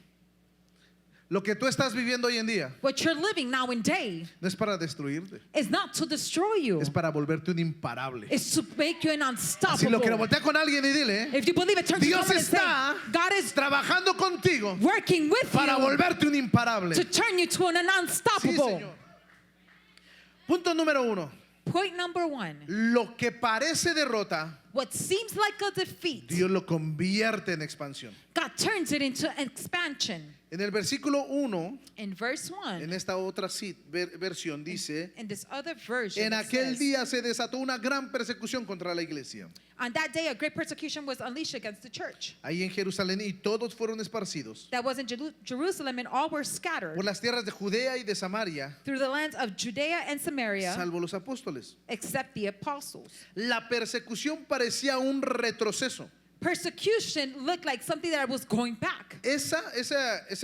[SPEAKER 1] lo que tú estás viviendo hoy en día,
[SPEAKER 2] what you're living now in day,
[SPEAKER 1] no es para destruirte,
[SPEAKER 2] is not to destroy you.
[SPEAKER 1] es para volverte un imparable.
[SPEAKER 2] It's to make you an
[SPEAKER 1] Si lo que
[SPEAKER 2] unstoppable.
[SPEAKER 1] voltea con alguien y dile,
[SPEAKER 2] If you believe it, turn to
[SPEAKER 1] Dios
[SPEAKER 2] someone and say,
[SPEAKER 1] está
[SPEAKER 2] God is
[SPEAKER 1] trabajando contigo
[SPEAKER 2] working with
[SPEAKER 1] para
[SPEAKER 2] you
[SPEAKER 1] volverte un imparable.
[SPEAKER 2] to turn you to an
[SPEAKER 1] Sí,
[SPEAKER 2] unstoppable.
[SPEAKER 1] Señor. Punto número 1.
[SPEAKER 2] Point number 1.
[SPEAKER 1] Lo que parece derrota,
[SPEAKER 2] What seems like a defeat,
[SPEAKER 1] Dios lo convierte en expansión.
[SPEAKER 2] God turns it into expansion.
[SPEAKER 1] En el versículo 1,
[SPEAKER 2] In verse 1,
[SPEAKER 1] en esta otra versión, dice:
[SPEAKER 2] in this other version,
[SPEAKER 1] en
[SPEAKER 2] it
[SPEAKER 1] aquel
[SPEAKER 2] says,
[SPEAKER 1] día se desató una gran persecución contra la iglesia.
[SPEAKER 2] on that day a great persecution was unleashed against the church.
[SPEAKER 1] Ahí en Jerusalén, y todos fueron esparcidos
[SPEAKER 2] That was in Jerusalem, and all were scattered
[SPEAKER 1] por las tierras de Judea y de Samaria,
[SPEAKER 2] through the lands of Judea and Samaria,
[SPEAKER 1] salvo los apóstoles.
[SPEAKER 2] except the apostles.
[SPEAKER 1] La persecución parecía un retroceso.
[SPEAKER 2] Persecution looked like something that was going back.
[SPEAKER 1] Ese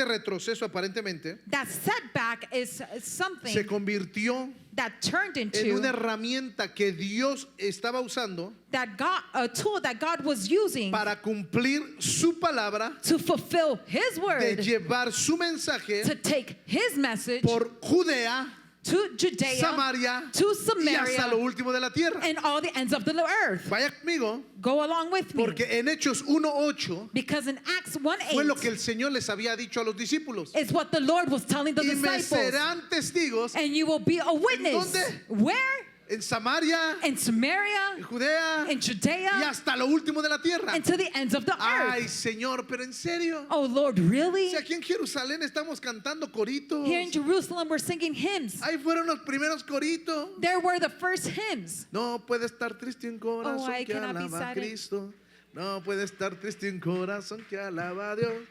[SPEAKER 1] retroceso aparentemente
[SPEAKER 2] That setback is something
[SPEAKER 1] se convirtió
[SPEAKER 2] that turned
[SPEAKER 1] en
[SPEAKER 2] into
[SPEAKER 1] una herramienta que Dios estaba usando
[SPEAKER 2] that God, a tool that God was using
[SPEAKER 1] para cumplir su palabra,
[SPEAKER 2] to fulfill His
[SPEAKER 1] de
[SPEAKER 2] word,
[SPEAKER 1] llevar su mensaje
[SPEAKER 2] to take His message
[SPEAKER 1] por Judea,
[SPEAKER 2] to Judea,
[SPEAKER 1] Samaria
[SPEAKER 2] to
[SPEAKER 1] y hasta lo
[SPEAKER 2] Samaria,
[SPEAKER 1] último de la tierra.
[SPEAKER 2] and all the ends of the earth.
[SPEAKER 1] Vaya conmigo,
[SPEAKER 2] Go along with me.
[SPEAKER 1] porque en Hechos 1:8
[SPEAKER 2] Because in Acts 1:8
[SPEAKER 1] fue lo que el Señor les había dicho a los discípulos.
[SPEAKER 2] is what the Lord was telling the
[SPEAKER 1] Y me
[SPEAKER 2] disciples.
[SPEAKER 1] serán testigos
[SPEAKER 2] And you will be a witness.
[SPEAKER 1] dónde?
[SPEAKER 2] Where?
[SPEAKER 1] en Samaria,
[SPEAKER 2] In Samaria,
[SPEAKER 1] en Judea
[SPEAKER 2] in
[SPEAKER 1] y
[SPEAKER 2] Judea,
[SPEAKER 1] hasta lo último de la tierra.
[SPEAKER 2] and to the ends of the
[SPEAKER 1] Ay,
[SPEAKER 2] earth.
[SPEAKER 1] Señor, pero en serio.
[SPEAKER 2] Oh Lord, really?
[SPEAKER 1] Si aquí en Jerusalén estamos cantando coritos.
[SPEAKER 2] Here in Jerusalem, we're singing hymns.
[SPEAKER 1] Ahí fueron los primeros coritos.
[SPEAKER 2] There were the first hymns.
[SPEAKER 1] No puede estar triste un corazón
[SPEAKER 2] I
[SPEAKER 1] que
[SPEAKER 2] cannot be
[SPEAKER 1] alaba a
[SPEAKER 2] sad.
[SPEAKER 1] Cristo. No puede estar triste un corazón que alaba a Dios.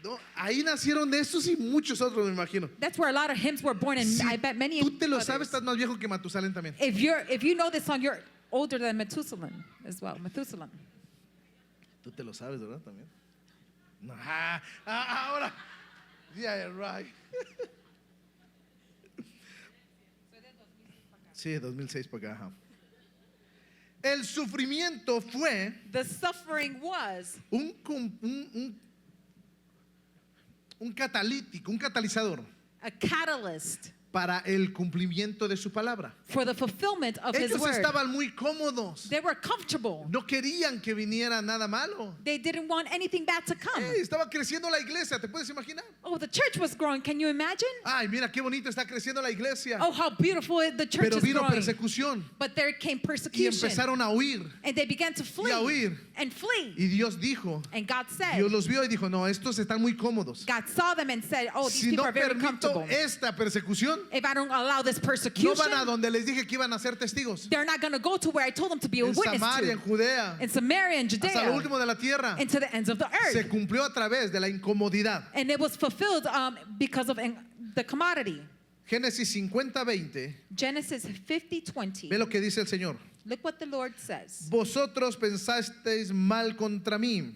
[SPEAKER 1] No, ahí nacieron de estos y muchos otros, me imagino.
[SPEAKER 2] That's where a lot of hymns were born, and
[SPEAKER 1] Si
[SPEAKER 2] I bet many
[SPEAKER 1] tú te lo sabes,
[SPEAKER 2] others.
[SPEAKER 1] estás más viejo que Matusalén también.
[SPEAKER 2] If you know this song, you're older than Methuselah as well. Methuselah.
[SPEAKER 1] Tú te lo sabes, ¿verdad? También. No, ahora. Yeah, right. Sí, 2006 para acá. Ajá. El sufrimiento fue
[SPEAKER 2] The suffering was
[SPEAKER 1] un catalítico, un catalizador
[SPEAKER 2] a catalyst
[SPEAKER 1] para el cumplimiento de su palabra.
[SPEAKER 2] for the fulfillment of His
[SPEAKER 1] Ellos
[SPEAKER 2] word.
[SPEAKER 1] estaban muy cómodos.
[SPEAKER 2] They were comfortable.
[SPEAKER 1] No querían que viniera nada malo.
[SPEAKER 2] They didn't want anything bad to come.
[SPEAKER 1] Estaba creciendo la iglesia, ¿te puedes imaginar?
[SPEAKER 2] Oh, the church was growing. Can you imagine?
[SPEAKER 1] Ay, mira qué bonito está creciendo la iglesia.
[SPEAKER 2] Oh, how beautiful the church
[SPEAKER 1] Pero
[SPEAKER 2] is
[SPEAKER 1] vino
[SPEAKER 2] growing.
[SPEAKER 1] persecución
[SPEAKER 2] But there came
[SPEAKER 1] y
[SPEAKER 2] persecution.
[SPEAKER 1] empezaron a huir.
[SPEAKER 2] And they began to
[SPEAKER 1] Y a
[SPEAKER 2] flee
[SPEAKER 1] huir.
[SPEAKER 2] and flee.
[SPEAKER 1] Y Dios dijo,
[SPEAKER 2] And God said,
[SPEAKER 1] Dios los vio y dijo, no, estos están muy cómodos.
[SPEAKER 2] God saw them and said, oh, these
[SPEAKER 1] Si
[SPEAKER 2] people
[SPEAKER 1] no
[SPEAKER 2] are very
[SPEAKER 1] permito
[SPEAKER 2] comfortable.
[SPEAKER 1] esta persecución,
[SPEAKER 2] If I don't allow this
[SPEAKER 1] no
[SPEAKER 2] persecution,
[SPEAKER 1] van a donde les dije que iban a ser testigos.
[SPEAKER 2] they're not going to go to where I told them to be a
[SPEAKER 1] En
[SPEAKER 2] witness
[SPEAKER 1] Samaria, en
[SPEAKER 2] to.
[SPEAKER 1] Judea,
[SPEAKER 2] In Samaria and
[SPEAKER 1] hasta lo
[SPEAKER 2] Judea,
[SPEAKER 1] último de la tierra.
[SPEAKER 2] and to the ends of the
[SPEAKER 1] Se
[SPEAKER 2] earth.
[SPEAKER 1] cumplió a través de la incomodidad.
[SPEAKER 2] And it was fulfilled because of the commodity.
[SPEAKER 1] Génesis 50:20.
[SPEAKER 2] Genesis 50:20.
[SPEAKER 1] Ve lo que dice el Señor.
[SPEAKER 2] Look what the Lord says.
[SPEAKER 1] Vosotros pensasteis mal contra mí,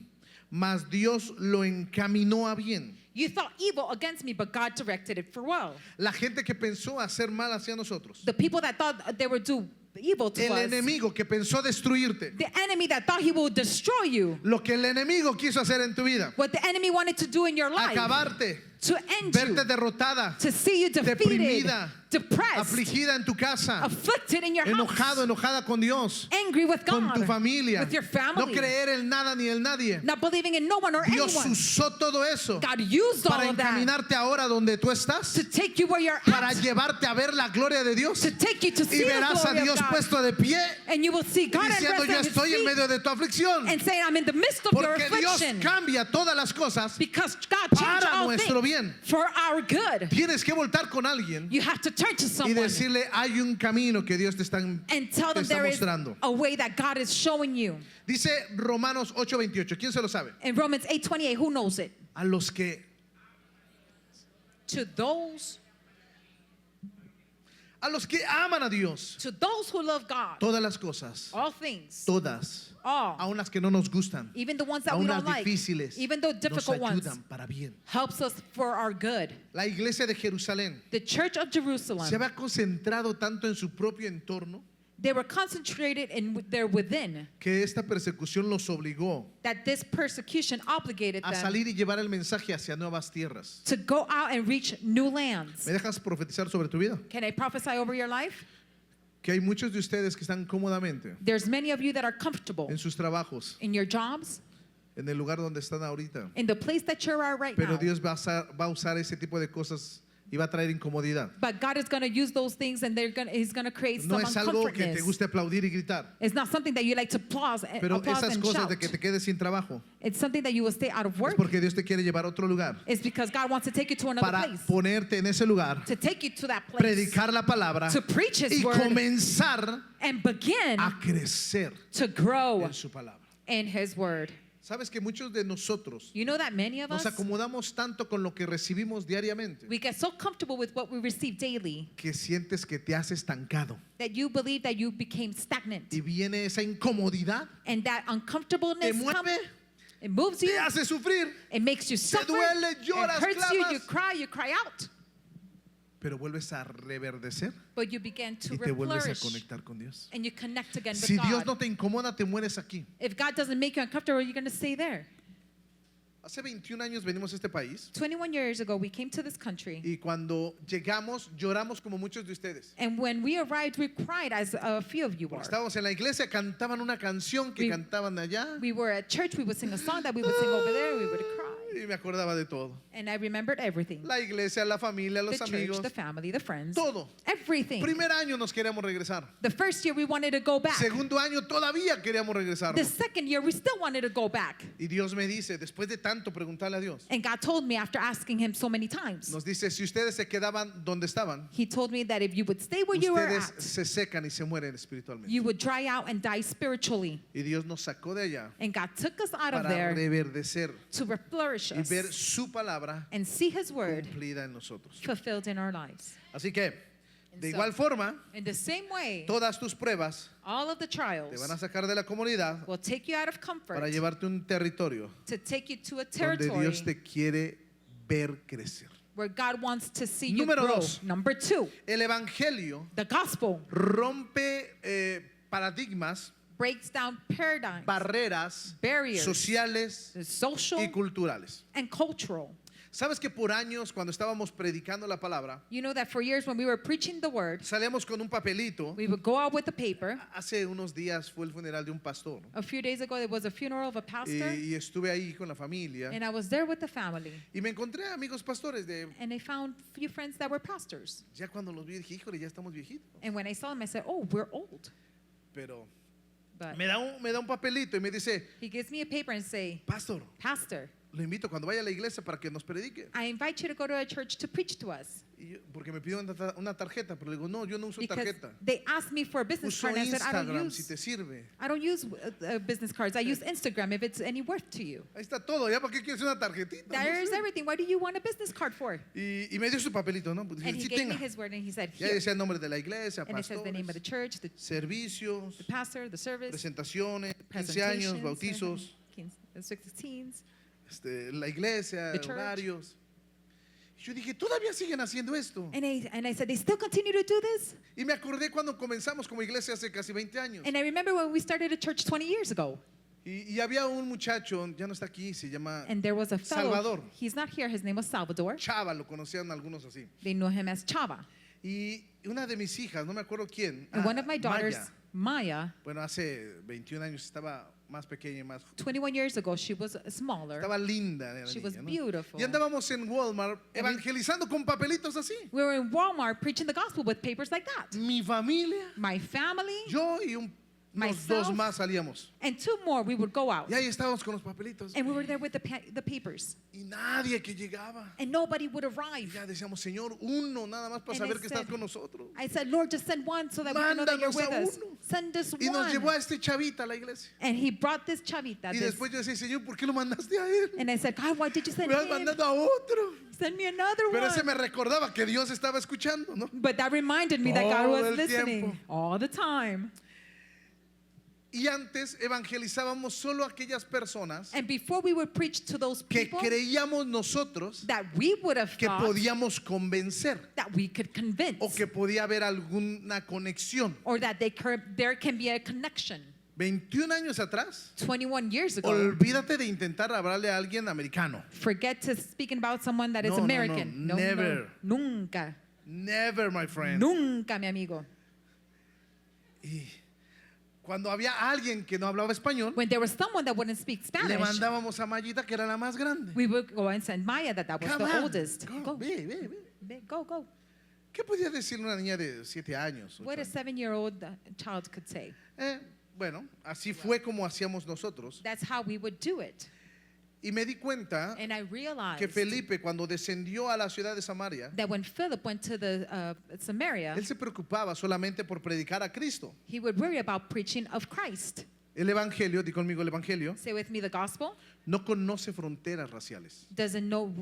[SPEAKER 1] mas Dios lo encaminó a bien.
[SPEAKER 2] You thought evil against me, but God directed it for well.
[SPEAKER 1] La gente que pensó hacer mal hacia nosotros.
[SPEAKER 2] The people that thought they would do evil to
[SPEAKER 1] El
[SPEAKER 2] us.
[SPEAKER 1] enemigo que pensó destruirte.
[SPEAKER 2] The enemy that thought he would destroy you.
[SPEAKER 1] Lo que el enemigo quiso hacer en tu vida.
[SPEAKER 2] What the enemy wanted to do in your life.
[SPEAKER 1] Acabarte.
[SPEAKER 2] To end you.
[SPEAKER 1] Verte derrotada.
[SPEAKER 2] To see you defeated.
[SPEAKER 1] Deprimida.
[SPEAKER 2] Depressed.
[SPEAKER 1] Afligida en tu casa.
[SPEAKER 2] Afflicted in your
[SPEAKER 1] Enojado,
[SPEAKER 2] house.
[SPEAKER 1] enojada con Dios.
[SPEAKER 2] Angry with God.
[SPEAKER 1] Con tu familia.
[SPEAKER 2] With your family.
[SPEAKER 1] No creer en nada ni en nadie.
[SPEAKER 2] Not believing in no one or
[SPEAKER 1] Dios
[SPEAKER 2] anyone.
[SPEAKER 1] usó todo eso
[SPEAKER 2] God used all
[SPEAKER 1] para
[SPEAKER 2] of that
[SPEAKER 1] encaminarte ahora donde tú estás.
[SPEAKER 2] to take you where you're
[SPEAKER 1] Para
[SPEAKER 2] at.
[SPEAKER 1] llevarte a ver la gloria de Dios.
[SPEAKER 2] To take you to
[SPEAKER 1] Y
[SPEAKER 2] see the
[SPEAKER 1] verás a
[SPEAKER 2] glory
[SPEAKER 1] Dios
[SPEAKER 2] of God.
[SPEAKER 1] puesto de pie
[SPEAKER 2] And you will see God and
[SPEAKER 1] diciendo,
[SPEAKER 2] rest
[SPEAKER 1] yo
[SPEAKER 2] on His
[SPEAKER 1] estoy en
[SPEAKER 2] feet
[SPEAKER 1] medio de tu aflicción.
[SPEAKER 2] and saying, I'm in the midst of your
[SPEAKER 1] Porque Dios
[SPEAKER 2] affliction.
[SPEAKER 1] cambia todas las cosas
[SPEAKER 2] Because God changed
[SPEAKER 1] para
[SPEAKER 2] all
[SPEAKER 1] nuestro
[SPEAKER 2] things
[SPEAKER 1] bien.
[SPEAKER 2] for our good.
[SPEAKER 1] Tienes que voltar con alguien
[SPEAKER 2] You have to turn to
[SPEAKER 1] y
[SPEAKER 2] someone
[SPEAKER 1] decirle, hay un camino que Dios te está,
[SPEAKER 2] and tell
[SPEAKER 1] te
[SPEAKER 2] them
[SPEAKER 1] está
[SPEAKER 2] there is
[SPEAKER 1] mostrando.
[SPEAKER 2] a way that God is showing you.
[SPEAKER 1] Dice Romanos 8:28. ¿Quién se lo sabe?
[SPEAKER 2] In Romans 8:28, who knows it?
[SPEAKER 1] A los que
[SPEAKER 2] To those
[SPEAKER 1] aman a Dios,
[SPEAKER 2] who love God,
[SPEAKER 1] todas las cosas,
[SPEAKER 2] all things,
[SPEAKER 1] todas,
[SPEAKER 2] all,
[SPEAKER 1] aun las que no nos gustan,
[SPEAKER 2] even the ones that we
[SPEAKER 1] aun las
[SPEAKER 2] don't like,
[SPEAKER 1] difíciles,
[SPEAKER 2] even the
[SPEAKER 1] nos
[SPEAKER 2] difficult ones,
[SPEAKER 1] ayudan para bien.
[SPEAKER 2] helps us for our good.
[SPEAKER 1] La iglesia de Jerusalén
[SPEAKER 2] The church of Jerusalem,
[SPEAKER 1] se había concentrado tanto en su propio entorno
[SPEAKER 2] they were concentrated in their within,
[SPEAKER 1] que esta persecución los obligó
[SPEAKER 2] that this persecution obligated
[SPEAKER 1] a
[SPEAKER 2] them
[SPEAKER 1] salir y llevar el mensaje hacia nuevas tierras.
[SPEAKER 2] to go out and reach new lands.
[SPEAKER 1] ¿Me dejas profetizar sobre tu vida?
[SPEAKER 2] Can I prophesy over your life?
[SPEAKER 1] Que hay muchos de ustedes que están cómodamente
[SPEAKER 2] There's many of you that are comfortable
[SPEAKER 1] en sus trabajos,
[SPEAKER 2] in your jobs,
[SPEAKER 1] en el lugar donde están ahorita.
[SPEAKER 2] in the place that you're at right
[SPEAKER 1] Pero
[SPEAKER 2] now.
[SPEAKER 1] Dios va a usar ese tipo de cosas y va a traer incomodidad.
[SPEAKER 2] But God is going to use those things and He's going to create
[SPEAKER 1] No
[SPEAKER 2] some
[SPEAKER 1] es algo que te
[SPEAKER 2] uncomfortness.
[SPEAKER 1] guste aplaudir y gritar,
[SPEAKER 2] It's not something that you like to applause
[SPEAKER 1] pero
[SPEAKER 2] applause
[SPEAKER 1] esas
[SPEAKER 2] and
[SPEAKER 1] cosas
[SPEAKER 2] shout.
[SPEAKER 1] de que te quedes sin trabajo
[SPEAKER 2] It's something that you will stay out of
[SPEAKER 1] es
[SPEAKER 2] work.
[SPEAKER 1] porque Dios te quiere llevar a otro lugar
[SPEAKER 2] It's because God wants to take you to another
[SPEAKER 1] para
[SPEAKER 2] place.
[SPEAKER 1] ponerte en ese lugar,
[SPEAKER 2] To take you to that place.
[SPEAKER 1] predicar la palabra
[SPEAKER 2] To preach His
[SPEAKER 1] y
[SPEAKER 2] word
[SPEAKER 1] comenzar
[SPEAKER 2] and begin
[SPEAKER 1] a crecer
[SPEAKER 2] to grow
[SPEAKER 1] en su palabra.
[SPEAKER 2] in His word.
[SPEAKER 1] Sabes que muchos de nosotros
[SPEAKER 2] You know that many of
[SPEAKER 1] nos
[SPEAKER 2] us,
[SPEAKER 1] acomodamos tanto con lo que recibimos diariamente
[SPEAKER 2] we get so comfortable with what we receive daily
[SPEAKER 1] que sientes que te has estancado
[SPEAKER 2] that you believe that you became stagnant.
[SPEAKER 1] y viene esa incomodidad,
[SPEAKER 2] And that
[SPEAKER 1] te
[SPEAKER 2] uncomfortableness
[SPEAKER 1] mueve,
[SPEAKER 2] it moves
[SPEAKER 1] te
[SPEAKER 2] you,
[SPEAKER 1] hace sufrir,
[SPEAKER 2] it makes you
[SPEAKER 1] te
[SPEAKER 2] suffer,
[SPEAKER 1] duele, lloras,
[SPEAKER 2] it hurts you
[SPEAKER 1] clamas.
[SPEAKER 2] you cry out.
[SPEAKER 1] pero vuelves a reverdecer
[SPEAKER 2] But you begin to
[SPEAKER 1] y te vuelves a
[SPEAKER 2] flourish
[SPEAKER 1] conectar con Dios.
[SPEAKER 2] and you connect again with
[SPEAKER 1] Si Dios
[SPEAKER 2] God.
[SPEAKER 1] no te incomoda, te mueres aquí.
[SPEAKER 2] If God doesn't make you uncomfortable, you're going to stay there.
[SPEAKER 1] Hace 21 años venimos a este país
[SPEAKER 2] 21 years ago, we came to this country.
[SPEAKER 1] y cuando llegamos lloramos como muchos de ustedes.
[SPEAKER 2] And when we arrived, we cried as a few of you
[SPEAKER 1] Porque
[SPEAKER 2] are.
[SPEAKER 1] estábamos en la iglesia, cantaban una canción que
[SPEAKER 2] We-
[SPEAKER 1] cantaban allá
[SPEAKER 2] We were at church, we would sing a song that we would sing over there, we would cry.
[SPEAKER 1] y me acordaba de todo.
[SPEAKER 2] And I remembered everything.
[SPEAKER 1] La iglesia, la familia,
[SPEAKER 2] The
[SPEAKER 1] los
[SPEAKER 2] church,
[SPEAKER 1] amigos,
[SPEAKER 2] the family, the friends.
[SPEAKER 1] todo.
[SPEAKER 2] Everything.
[SPEAKER 1] Primer año nos queríamos regresar.
[SPEAKER 2] The first year, we wanted to go back.
[SPEAKER 1] Segundo año todavía queríamos regresar.
[SPEAKER 2] The second year, we still wanted to go back.
[SPEAKER 1] Y Dios me dice, después de tanto preguntarle a Dios,
[SPEAKER 2] And God told me after asking Him so many times,
[SPEAKER 1] nos dice, si ustedes se quedaban donde estaban,
[SPEAKER 2] He told me that if you would stay where you were
[SPEAKER 1] ustedes
[SPEAKER 2] at,
[SPEAKER 1] se secan y se mueren espiritualmente.
[SPEAKER 2] you would dry out and die spiritually.
[SPEAKER 1] Y Dios nos sacó de allá
[SPEAKER 2] And God took us out of
[SPEAKER 1] para
[SPEAKER 2] there
[SPEAKER 1] reverdecer
[SPEAKER 2] to flourish
[SPEAKER 1] y
[SPEAKER 2] us
[SPEAKER 1] ver su palabra
[SPEAKER 2] and see His word
[SPEAKER 1] cumplida en nosotros.
[SPEAKER 2] fulfilled in our lives.
[SPEAKER 1] Así que,
[SPEAKER 2] And
[SPEAKER 1] de
[SPEAKER 2] so-
[SPEAKER 1] igual forma,
[SPEAKER 2] In the same way,
[SPEAKER 1] todas tus pruebas
[SPEAKER 2] all of the
[SPEAKER 1] te
[SPEAKER 2] trials
[SPEAKER 1] van a sacar de la comunidad
[SPEAKER 2] will take you out of comfort
[SPEAKER 1] para llevarte a un territorio
[SPEAKER 2] to take you to a
[SPEAKER 1] donde
[SPEAKER 2] territory
[SPEAKER 1] Dios te quiere ver crecer.
[SPEAKER 2] where God wants to see you
[SPEAKER 1] Número
[SPEAKER 2] grow.
[SPEAKER 1] dos.
[SPEAKER 2] Number 2,
[SPEAKER 1] El evangelio
[SPEAKER 2] the gospel
[SPEAKER 1] rompe paradigmas,
[SPEAKER 2] breaks down paradigms,
[SPEAKER 1] barreras
[SPEAKER 2] barriers,
[SPEAKER 1] sociales
[SPEAKER 2] social
[SPEAKER 1] y culturales.
[SPEAKER 2] and cultural.
[SPEAKER 1] Sabes que por años cuando estábamos predicando la palabra,
[SPEAKER 2] You know that for years when we were preaching the word,
[SPEAKER 1] salíamos con un papelito.
[SPEAKER 2] we would go out with the paper.
[SPEAKER 1] Hace unos días fue el funeral de un pastor
[SPEAKER 2] A few days ago, there was a funeral of a pastor,
[SPEAKER 1] y estuve ahí con la familia
[SPEAKER 2] and I was there with the family.
[SPEAKER 1] y me encontré amigos pastores de
[SPEAKER 2] And I found few friends that were pastors.
[SPEAKER 1] ya cuando los vi dije, híjole, ya estamos viejitos.
[SPEAKER 2] And when I saw them, I said, "Oh, we're old."
[SPEAKER 1] Pero
[SPEAKER 2] But
[SPEAKER 1] me da un papelito y me dice,
[SPEAKER 2] he gives me a paper and say,
[SPEAKER 1] pastor,
[SPEAKER 2] "Pastor,
[SPEAKER 1] lo invito cuando vaya a la iglesia para que nos predique.
[SPEAKER 2] I invite you to go to a church to preach to us."
[SPEAKER 1] Porque me pidió una tarjeta, pero le digo, no, yo no uso
[SPEAKER 2] Because
[SPEAKER 1] tarjeta.
[SPEAKER 2] they asked me for a business
[SPEAKER 1] Uso
[SPEAKER 2] card, and I said,
[SPEAKER 1] Instagram si te sirve.
[SPEAKER 2] I don't use business cards. I use Instagram if it's any worth to you.
[SPEAKER 1] Ahí está todo, ¿ya para qué quieres una tarjetita? No
[SPEAKER 2] There's
[SPEAKER 1] sé.
[SPEAKER 2] everything. What do you want a business card for?
[SPEAKER 1] Y me dio su papelito, ¿no? Pues dije,
[SPEAKER 2] And he
[SPEAKER 1] sí
[SPEAKER 2] gave me
[SPEAKER 1] tenga.
[SPEAKER 2] his word, and he said,
[SPEAKER 1] Ya
[SPEAKER 2] "Here."
[SPEAKER 1] decía el nombre de la iglesia,
[SPEAKER 2] And it says the name of the
[SPEAKER 1] pastores,
[SPEAKER 2] church, the
[SPEAKER 1] servicios,
[SPEAKER 2] pastor, the service,
[SPEAKER 1] presentaciones, 15 años,
[SPEAKER 2] presentations,
[SPEAKER 1] bautizos,
[SPEAKER 2] 16s.
[SPEAKER 1] la iglesia,
[SPEAKER 2] The church.
[SPEAKER 1] horarios. Y yo dije, ¿todavía siguen haciendo esto?
[SPEAKER 2] And I said, they still continue to do this?
[SPEAKER 1] Y me acordé cuando comenzamos como iglesia hace casi 20 años.
[SPEAKER 2] And I remember when we started a church 20 years ago.
[SPEAKER 1] Y había un muchacho, ya no está aquí, se llama
[SPEAKER 2] And there was a fellow.
[SPEAKER 1] Salvador.
[SPEAKER 2] He's not here. His name was Salvador.
[SPEAKER 1] Chava, lo conocían algunos así.
[SPEAKER 2] They know him as Chava.
[SPEAKER 1] Y una de mis hijas, no me acuerdo quién,
[SPEAKER 2] And one of my daughters,
[SPEAKER 1] Maya.
[SPEAKER 2] Maya,
[SPEAKER 1] Bueno, hace 21 años estaba más pequeña y más
[SPEAKER 2] 21 years ago, she was smaller.
[SPEAKER 1] estaba linda la
[SPEAKER 2] She
[SPEAKER 1] niña,
[SPEAKER 2] was
[SPEAKER 1] ¿no?
[SPEAKER 2] beautiful.
[SPEAKER 1] Y andábamos en Walmart evangelizando con papelitos así.
[SPEAKER 2] We were in Walmart preaching the gospel with papers like that.
[SPEAKER 1] Mi familia,
[SPEAKER 2] My family
[SPEAKER 1] yo y unos
[SPEAKER 2] Myself.
[SPEAKER 1] dos más salíamos.
[SPEAKER 2] and two more, we would go out.
[SPEAKER 1] Y ahí estábamos con los papelitos.
[SPEAKER 2] And we were there with the papers.
[SPEAKER 1] Y nadie que llegaba.
[SPEAKER 2] And nobody would
[SPEAKER 1] Y
[SPEAKER 2] arrive.
[SPEAKER 1] ya decíamos, Señor, uno nada más para
[SPEAKER 2] And I
[SPEAKER 1] saber que estás
[SPEAKER 2] said,
[SPEAKER 1] con nosotros.
[SPEAKER 2] I said, Lord, just send one so that we can know that you're
[SPEAKER 1] Mándanos
[SPEAKER 2] with
[SPEAKER 1] a
[SPEAKER 2] us.
[SPEAKER 1] uno.
[SPEAKER 2] Send us
[SPEAKER 1] Y nos llevó
[SPEAKER 2] one.
[SPEAKER 1] a este chavita a la iglesia.
[SPEAKER 2] And he brought this chavita.
[SPEAKER 1] Y
[SPEAKER 2] This,
[SPEAKER 1] después yo decía, Señor, ¿por qué lo mandaste a él?
[SPEAKER 2] and I said, God, why did you send
[SPEAKER 1] Me has
[SPEAKER 2] him?
[SPEAKER 1] mandado a otro.
[SPEAKER 2] Send me another
[SPEAKER 1] Pero ese me
[SPEAKER 2] one.
[SPEAKER 1] recordaba que Dios estaba escuchando, ¿no?
[SPEAKER 2] But that reminded me that God
[SPEAKER 1] Todo
[SPEAKER 2] was
[SPEAKER 1] el
[SPEAKER 2] listening
[SPEAKER 1] tiempo.
[SPEAKER 2] all the time.
[SPEAKER 1] Y antes evangelizábamos solo a aquellas personas
[SPEAKER 2] And before we would preach to those
[SPEAKER 1] que
[SPEAKER 2] people
[SPEAKER 1] creíamos nosotros
[SPEAKER 2] that we would have
[SPEAKER 1] que
[SPEAKER 2] thought
[SPEAKER 1] podíamos convencer
[SPEAKER 2] that we could convince,
[SPEAKER 1] o que podía haber alguna conexión.
[SPEAKER 2] or that there can be a connection.
[SPEAKER 1] 21 años atrás,
[SPEAKER 2] 21 years ago,
[SPEAKER 1] olvídate de intentar hablarle a alguien americano.
[SPEAKER 2] forget to speaking about someone that is
[SPEAKER 1] No, no, no,
[SPEAKER 2] American.
[SPEAKER 1] never.
[SPEAKER 2] Nunca.
[SPEAKER 1] Never, my friend.
[SPEAKER 2] Nunca, mi amigo.
[SPEAKER 1] Y cuando había alguien que no hablaba español,
[SPEAKER 2] When there was someone that wouldn't speak
[SPEAKER 1] le
[SPEAKER 2] Spanish,
[SPEAKER 1] mandábamos a Mayita, que era la más grande.
[SPEAKER 2] we would go and send Maya that was
[SPEAKER 1] Come
[SPEAKER 2] the
[SPEAKER 1] on,
[SPEAKER 2] oldest.
[SPEAKER 1] go,
[SPEAKER 2] Go,
[SPEAKER 1] ve.
[SPEAKER 2] go.
[SPEAKER 1] ¿Qué podía decir una niña de 7 años?
[SPEAKER 2] What a 7-year-old child could say.
[SPEAKER 1] Bueno, así fue como hacíamos nosotros.
[SPEAKER 2] That's how we would do it.
[SPEAKER 1] Y me di cuenta
[SPEAKER 2] And I realized
[SPEAKER 1] que Felipe, cuando descendió a la ciudad de Samaria,
[SPEAKER 2] that when Philip went to the Samaria,
[SPEAKER 1] él se preocupaba solamente por predicar a Cristo.
[SPEAKER 2] he would worry about preaching of Christ.
[SPEAKER 1] El evangelio, di conmigo el evangelio,
[SPEAKER 2] Say with me, the gospel
[SPEAKER 1] no conoce fronteras raciales
[SPEAKER 2] doesn't know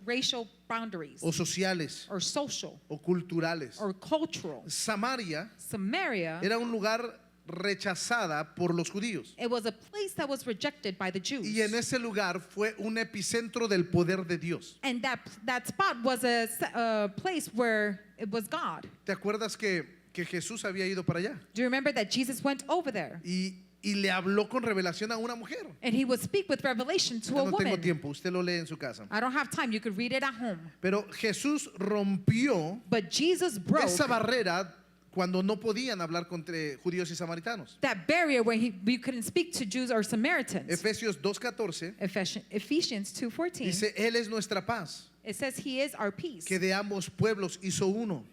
[SPEAKER 2] racial boundaries
[SPEAKER 1] o sociales
[SPEAKER 2] or social
[SPEAKER 1] o culturales.
[SPEAKER 2] or cultural.
[SPEAKER 1] Samaria
[SPEAKER 2] Samaria,
[SPEAKER 1] era un lugar rechazada por los judíos.
[SPEAKER 2] it was a place that was rejected by the Jews.
[SPEAKER 1] Y en ese lugar fue un epicentro del poder de Dios.
[SPEAKER 2] And that spot was a place where it was God.
[SPEAKER 1] ¿Te acuerdas que Jesús había ido para allá?
[SPEAKER 2] Do you remember that Jesus went over there?
[SPEAKER 1] Y le habló con revelación a una mujer.
[SPEAKER 2] And he would speak with revelation to
[SPEAKER 1] Ya
[SPEAKER 2] a
[SPEAKER 1] no tengo
[SPEAKER 2] woman.
[SPEAKER 1] tiempo, usted lo lee en su casa.
[SPEAKER 2] I don't have time. You could read it at home.
[SPEAKER 1] Pero Jesús rompió
[SPEAKER 2] But Jesus broke
[SPEAKER 1] esa barrera cuando no podían hablar contra judíos y samaritanos.
[SPEAKER 2] that barrier where we couldn't speak to Jews or Samaritans.
[SPEAKER 1] Efesios 2:14
[SPEAKER 2] Ephesians 2:14.
[SPEAKER 1] dice, Él es nuestra paz,
[SPEAKER 2] It says he is our peace,
[SPEAKER 1] que de ambos pueblos hizo uno,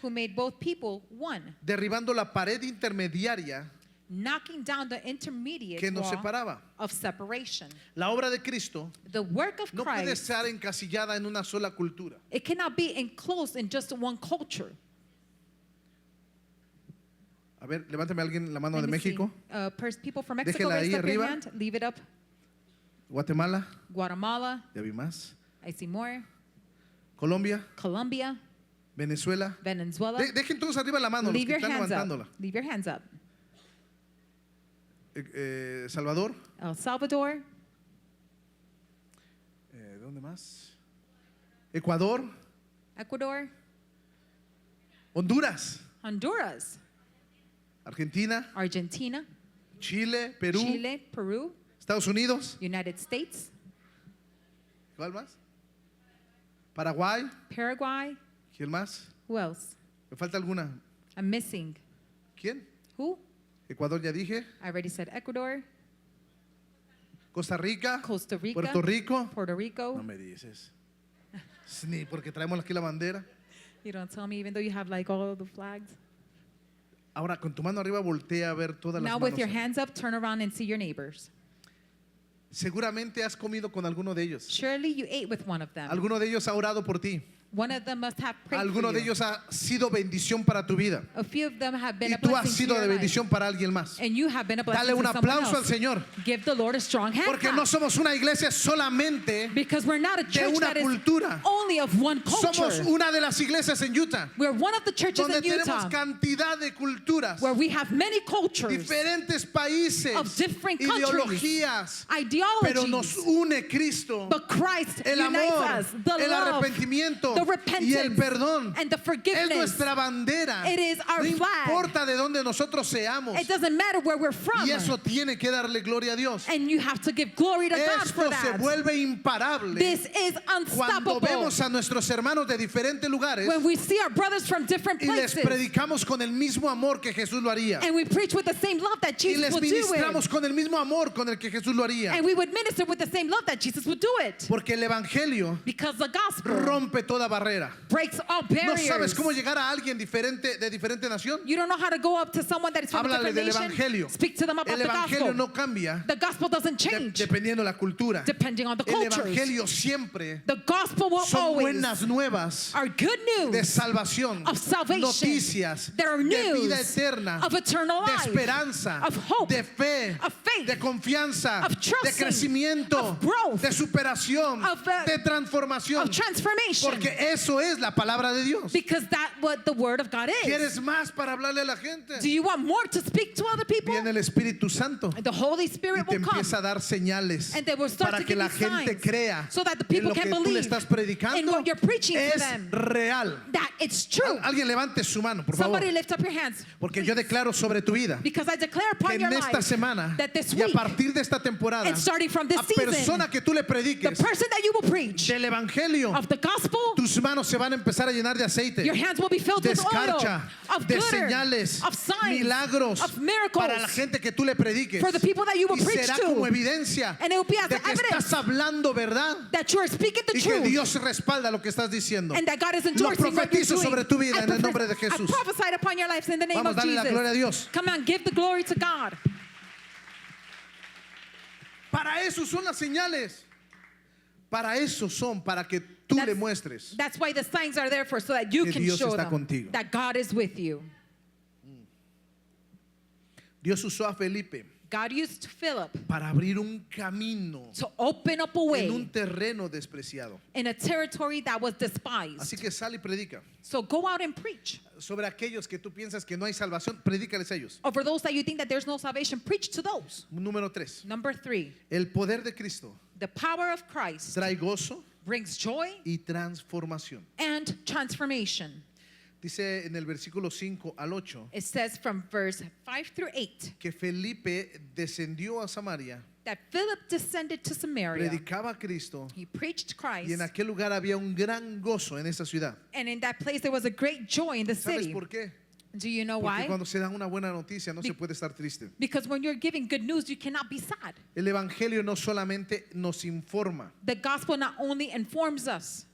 [SPEAKER 2] who made both people one,
[SPEAKER 1] derribando la pared intermediaria
[SPEAKER 2] knocking down the intermediate
[SPEAKER 1] que nos
[SPEAKER 2] wall
[SPEAKER 1] separaba.
[SPEAKER 2] of separation.
[SPEAKER 1] La obra de Cristo
[SPEAKER 2] The work of
[SPEAKER 1] no puede
[SPEAKER 2] Christ,
[SPEAKER 1] estar encasillada en una sola cultura.
[SPEAKER 2] it cannot be enclosed in just one culture.
[SPEAKER 1] A ver, levántame alguien la mano
[SPEAKER 2] Let
[SPEAKER 1] de
[SPEAKER 2] me see.
[SPEAKER 1] México,
[SPEAKER 2] People from Mexico,
[SPEAKER 1] Déjela
[SPEAKER 2] raise
[SPEAKER 1] ahí
[SPEAKER 2] up your
[SPEAKER 1] arriba.
[SPEAKER 2] hand. Leave it up.
[SPEAKER 1] Guatemala,
[SPEAKER 2] Guatemala,
[SPEAKER 1] ya vi más,
[SPEAKER 2] I see more.
[SPEAKER 1] Colombia,
[SPEAKER 2] Colombia,
[SPEAKER 1] Venezuela.
[SPEAKER 2] Venezuela.
[SPEAKER 1] Dejen todos arriba la mano, los
[SPEAKER 2] Leave
[SPEAKER 1] que
[SPEAKER 2] your
[SPEAKER 1] están
[SPEAKER 2] hands
[SPEAKER 1] levantándola.
[SPEAKER 2] up. Leave your hands up.
[SPEAKER 1] Salvador,
[SPEAKER 2] El Salvador,
[SPEAKER 1] ¿dónde más? Ecuador,
[SPEAKER 2] Ecuador,
[SPEAKER 1] Honduras,
[SPEAKER 2] Honduras,
[SPEAKER 1] Argentina,
[SPEAKER 2] Argentina,
[SPEAKER 1] Chile, Perú,
[SPEAKER 2] Chile, Peru,
[SPEAKER 1] Estados Unidos,
[SPEAKER 2] United States,
[SPEAKER 1] ¿Cuál más? Paraguay.
[SPEAKER 2] Paraguay.
[SPEAKER 1] ¿Quién más?
[SPEAKER 2] Who else?
[SPEAKER 1] ¿Me falta alguna?
[SPEAKER 2] I'm missing.
[SPEAKER 1] ¿Quién?
[SPEAKER 2] Who?
[SPEAKER 1] Ecuador ya dije.
[SPEAKER 2] I already said Ecuador,
[SPEAKER 1] Costa Rica.
[SPEAKER 2] Costa Rica,
[SPEAKER 1] Puerto Rico.
[SPEAKER 2] Puerto Rico.
[SPEAKER 1] No me dices. Ni porque traemos aquí la bandera.
[SPEAKER 2] You don't tell me, even though you have like all of the flags.
[SPEAKER 1] Ahora con tu mano arriba voltea a ver todas
[SPEAKER 2] Now
[SPEAKER 1] las
[SPEAKER 2] with
[SPEAKER 1] manos.
[SPEAKER 2] your hands up, turn around and see your neighbors.
[SPEAKER 1] Seguramente has comido con alguno de ellos.
[SPEAKER 2] Surely you ate with one of them.
[SPEAKER 1] Alguno de ellos ha orado por ti.
[SPEAKER 2] One of them must have prayed
[SPEAKER 1] Alguno
[SPEAKER 2] for
[SPEAKER 1] de
[SPEAKER 2] you.
[SPEAKER 1] ellos ha sido bendición para tu vida.
[SPEAKER 2] A few of them have been
[SPEAKER 1] Y
[SPEAKER 2] a
[SPEAKER 1] tú has
[SPEAKER 2] blessing to
[SPEAKER 1] sido de
[SPEAKER 2] your life.
[SPEAKER 1] bendición para alguien más.
[SPEAKER 2] And you have been a blessing
[SPEAKER 1] Dale un
[SPEAKER 2] to someone
[SPEAKER 1] aplauso al
[SPEAKER 2] else.
[SPEAKER 1] Señor.
[SPEAKER 2] Give the Lord a strong hand
[SPEAKER 1] Porque
[SPEAKER 2] clap.
[SPEAKER 1] no somos una iglesia solamente.
[SPEAKER 2] Because we're not a church
[SPEAKER 1] una
[SPEAKER 2] that is
[SPEAKER 1] cultura.
[SPEAKER 2] only of one culture.
[SPEAKER 1] Somos una de las iglesias en Utah.
[SPEAKER 2] We're one of the churches
[SPEAKER 1] Donde
[SPEAKER 2] in
[SPEAKER 1] tenemos
[SPEAKER 2] Utah
[SPEAKER 1] cantidad de culturas.
[SPEAKER 2] where we have many cultures,
[SPEAKER 1] Diferentes países.
[SPEAKER 2] of different countries,
[SPEAKER 1] Ideologías. Pero nos
[SPEAKER 2] ideologies.
[SPEAKER 1] une Cristo.
[SPEAKER 2] But Christ
[SPEAKER 1] El
[SPEAKER 2] unites
[SPEAKER 1] amor.
[SPEAKER 2] us. The
[SPEAKER 1] El
[SPEAKER 2] love,
[SPEAKER 1] arrepentimiento.
[SPEAKER 2] the
[SPEAKER 1] Y el
[SPEAKER 2] repentance,
[SPEAKER 1] perdón.
[SPEAKER 2] and the
[SPEAKER 1] Es
[SPEAKER 2] forgiveness.
[SPEAKER 1] nuestra bandera.
[SPEAKER 2] It is our
[SPEAKER 1] No
[SPEAKER 2] flag.
[SPEAKER 1] importa de dónde nosotros seamos.
[SPEAKER 2] It doesn't matter where we're from.
[SPEAKER 1] Y eso tiene que darle gloria a Dios.
[SPEAKER 2] And you have to give glory to God for
[SPEAKER 1] Esto se
[SPEAKER 2] that.
[SPEAKER 1] vuelve imparable
[SPEAKER 2] This is
[SPEAKER 1] cuando
[SPEAKER 2] unstoppable.
[SPEAKER 1] vemos a nuestros hermanos de diferentes lugares
[SPEAKER 2] When we see our brothers from different
[SPEAKER 1] y les
[SPEAKER 2] places
[SPEAKER 1] predicamos con el mismo amor que Jesús lo haría.
[SPEAKER 2] and we preach with the same love that
[SPEAKER 1] Y
[SPEAKER 2] Jesus
[SPEAKER 1] les
[SPEAKER 2] would do
[SPEAKER 1] ministramos
[SPEAKER 2] it.
[SPEAKER 1] con el mismo amor con el que Jesús lo haría.
[SPEAKER 2] And we would minister with the same love that Jesus would do it.
[SPEAKER 1] Porque el Evangelio
[SPEAKER 2] Because the gospel
[SPEAKER 1] rompe toda barrera.
[SPEAKER 2] breaks all
[SPEAKER 1] No
[SPEAKER 2] barriers.
[SPEAKER 1] sabes cómo llegar a alguien de diferente nación.
[SPEAKER 2] You don't know how to go up to someone that is from a
[SPEAKER 1] Háblale
[SPEAKER 2] different
[SPEAKER 1] del
[SPEAKER 2] nation.
[SPEAKER 1] Evangelio.
[SPEAKER 2] Speak to them about
[SPEAKER 1] El
[SPEAKER 2] the
[SPEAKER 1] Evangelio
[SPEAKER 2] gospel.
[SPEAKER 1] no cambia
[SPEAKER 2] The gospel doesn't change
[SPEAKER 1] dependiendo la cultura.
[SPEAKER 2] depending on the
[SPEAKER 1] El
[SPEAKER 2] cultures.
[SPEAKER 1] Evangelio siempre
[SPEAKER 2] The gospel will
[SPEAKER 1] son
[SPEAKER 2] always
[SPEAKER 1] buenas nuevas
[SPEAKER 2] are good
[SPEAKER 1] de
[SPEAKER 2] news
[SPEAKER 1] salvación,
[SPEAKER 2] of salvation,
[SPEAKER 1] noticias
[SPEAKER 2] that are
[SPEAKER 1] de
[SPEAKER 2] news
[SPEAKER 1] vida eterna,
[SPEAKER 2] of eternal
[SPEAKER 1] de
[SPEAKER 2] life,
[SPEAKER 1] esperanza,
[SPEAKER 2] of hope,
[SPEAKER 1] de fe,
[SPEAKER 2] of faith,
[SPEAKER 1] de confianza,
[SPEAKER 2] of trusting,
[SPEAKER 1] de crecimiento,
[SPEAKER 2] of growth,
[SPEAKER 1] de superación,
[SPEAKER 2] of,
[SPEAKER 1] de transformación.
[SPEAKER 2] of transformation.
[SPEAKER 1] Porque eso es la palabra de Dios.
[SPEAKER 2] Because that's what the word of God is.
[SPEAKER 1] ¿Quieres más para hablarle a la gente?
[SPEAKER 2] Do you want more to speak to other people?
[SPEAKER 1] Viene el Espíritu Santo
[SPEAKER 2] The Holy
[SPEAKER 1] y
[SPEAKER 2] Spirit
[SPEAKER 1] te
[SPEAKER 2] will come.
[SPEAKER 1] empieza a dar señales
[SPEAKER 2] And they will start
[SPEAKER 1] para
[SPEAKER 2] to
[SPEAKER 1] que
[SPEAKER 2] give
[SPEAKER 1] la
[SPEAKER 2] you
[SPEAKER 1] gente
[SPEAKER 2] signs
[SPEAKER 1] crea
[SPEAKER 2] so that the
[SPEAKER 1] en
[SPEAKER 2] people
[SPEAKER 1] lo que
[SPEAKER 2] can
[SPEAKER 1] tú le
[SPEAKER 2] believe
[SPEAKER 1] estás
[SPEAKER 2] in
[SPEAKER 1] predicando
[SPEAKER 2] what you're preaching to
[SPEAKER 1] es
[SPEAKER 2] them.
[SPEAKER 1] real.
[SPEAKER 2] That it's true.
[SPEAKER 1] Alguien levante su mano, por favor.
[SPEAKER 2] Somebody lift up your hands.
[SPEAKER 1] Porque yo declaro sobre tu vida
[SPEAKER 2] Because I declare
[SPEAKER 1] que
[SPEAKER 2] upon
[SPEAKER 1] en
[SPEAKER 2] your
[SPEAKER 1] esta
[SPEAKER 2] life
[SPEAKER 1] semana
[SPEAKER 2] that this
[SPEAKER 1] y a
[SPEAKER 2] week,
[SPEAKER 1] partir de esta temporada,
[SPEAKER 2] and starting from this
[SPEAKER 1] a
[SPEAKER 2] season,
[SPEAKER 1] persona que tú le
[SPEAKER 2] the
[SPEAKER 1] prediques
[SPEAKER 2] person that you will preach
[SPEAKER 1] del Evangelio,
[SPEAKER 2] of the gospel,
[SPEAKER 1] tus manos se van a empezar a llenar de aceite,
[SPEAKER 2] your hands will be filled
[SPEAKER 1] de
[SPEAKER 2] with oil,
[SPEAKER 1] escarcha,
[SPEAKER 2] of
[SPEAKER 1] de
[SPEAKER 2] glitter,
[SPEAKER 1] señales,
[SPEAKER 2] of signs,
[SPEAKER 1] milagros
[SPEAKER 2] of miracles,
[SPEAKER 1] para la gente que tú le prediques.
[SPEAKER 2] for the people that you will
[SPEAKER 1] Y
[SPEAKER 2] preach
[SPEAKER 1] será
[SPEAKER 2] to.
[SPEAKER 1] como evidencia
[SPEAKER 2] And it will be as
[SPEAKER 1] de que
[SPEAKER 2] evidence
[SPEAKER 1] estás hablando verdad
[SPEAKER 2] that you are speaking the
[SPEAKER 1] y que
[SPEAKER 2] truth.
[SPEAKER 1] Dios respalda lo que estás diciendo.
[SPEAKER 2] And that God is
[SPEAKER 1] Lo
[SPEAKER 2] endorsing what you're
[SPEAKER 1] profetizo
[SPEAKER 2] doing.
[SPEAKER 1] sobre tu vida en el nombre de
[SPEAKER 2] I
[SPEAKER 1] Jesús.
[SPEAKER 2] prophesied upon your lives in the name
[SPEAKER 1] Vamos,
[SPEAKER 2] of
[SPEAKER 1] dale la gloria a
[SPEAKER 2] Jesus.
[SPEAKER 1] Dios.
[SPEAKER 2] Come on, give the glory to God.
[SPEAKER 1] Para eso son las señales. Para eso son, para que tú le muestres.
[SPEAKER 2] That's why the signs are there for, so that you
[SPEAKER 1] Que
[SPEAKER 2] can
[SPEAKER 1] Dios
[SPEAKER 2] show
[SPEAKER 1] está
[SPEAKER 2] them
[SPEAKER 1] contigo.
[SPEAKER 2] that God is with you.
[SPEAKER 1] Dios usó a Felipe
[SPEAKER 2] God used Philip
[SPEAKER 1] para abrir un camino
[SPEAKER 2] to open up a
[SPEAKER 1] en un
[SPEAKER 2] way
[SPEAKER 1] terreno despreciado.
[SPEAKER 2] in a territory that was despised.
[SPEAKER 1] Así que sal y predica.
[SPEAKER 2] So go out and preach.
[SPEAKER 1] Sobre aquellos que tú piensas que no hay salvación, predícales a ellos.
[SPEAKER 2] Over those that you think that there's no salvation, preach to those.
[SPEAKER 1] Número 3.
[SPEAKER 2] Number 3,
[SPEAKER 1] El poder de Cristo
[SPEAKER 2] the power of Christ
[SPEAKER 1] trae gozo
[SPEAKER 2] brings joy
[SPEAKER 1] y transformación.
[SPEAKER 2] and transformation.
[SPEAKER 1] Dice en el versículo 5 al 8
[SPEAKER 2] It says from verse 5 through 8
[SPEAKER 1] que Felipe descendió a Samaria,
[SPEAKER 2] that Philip descended to Samaria.
[SPEAKER 1] predicaba a Cristo
[SPEAKER 2] He preached
[SPEAKER 1] y en
[SPEAKER 2] Christ.
[SPEAKER 1] aquel lugar había un gran gozo en esa ciudad.
[SPEAKER 2] And in that place there was a great joy in the
[SPEAKER 1] ¿Sabes
[SPEAKER 2] city.
[SPEAKER 1] por qué?
[SPEAKER 2] Do you know
[SPEAKER 1] Porque
[SPEAKER 2] why?
[SPEAKER 1] cuando se da una buena noticia no se puede estar triste.
[SPEAKER 2] Because when you're giving good news, you cannot be sad.
[SPEAKER 1] El Evangelio no solamente nos informa,
[SPEAKER 2] The gospel not only informs us.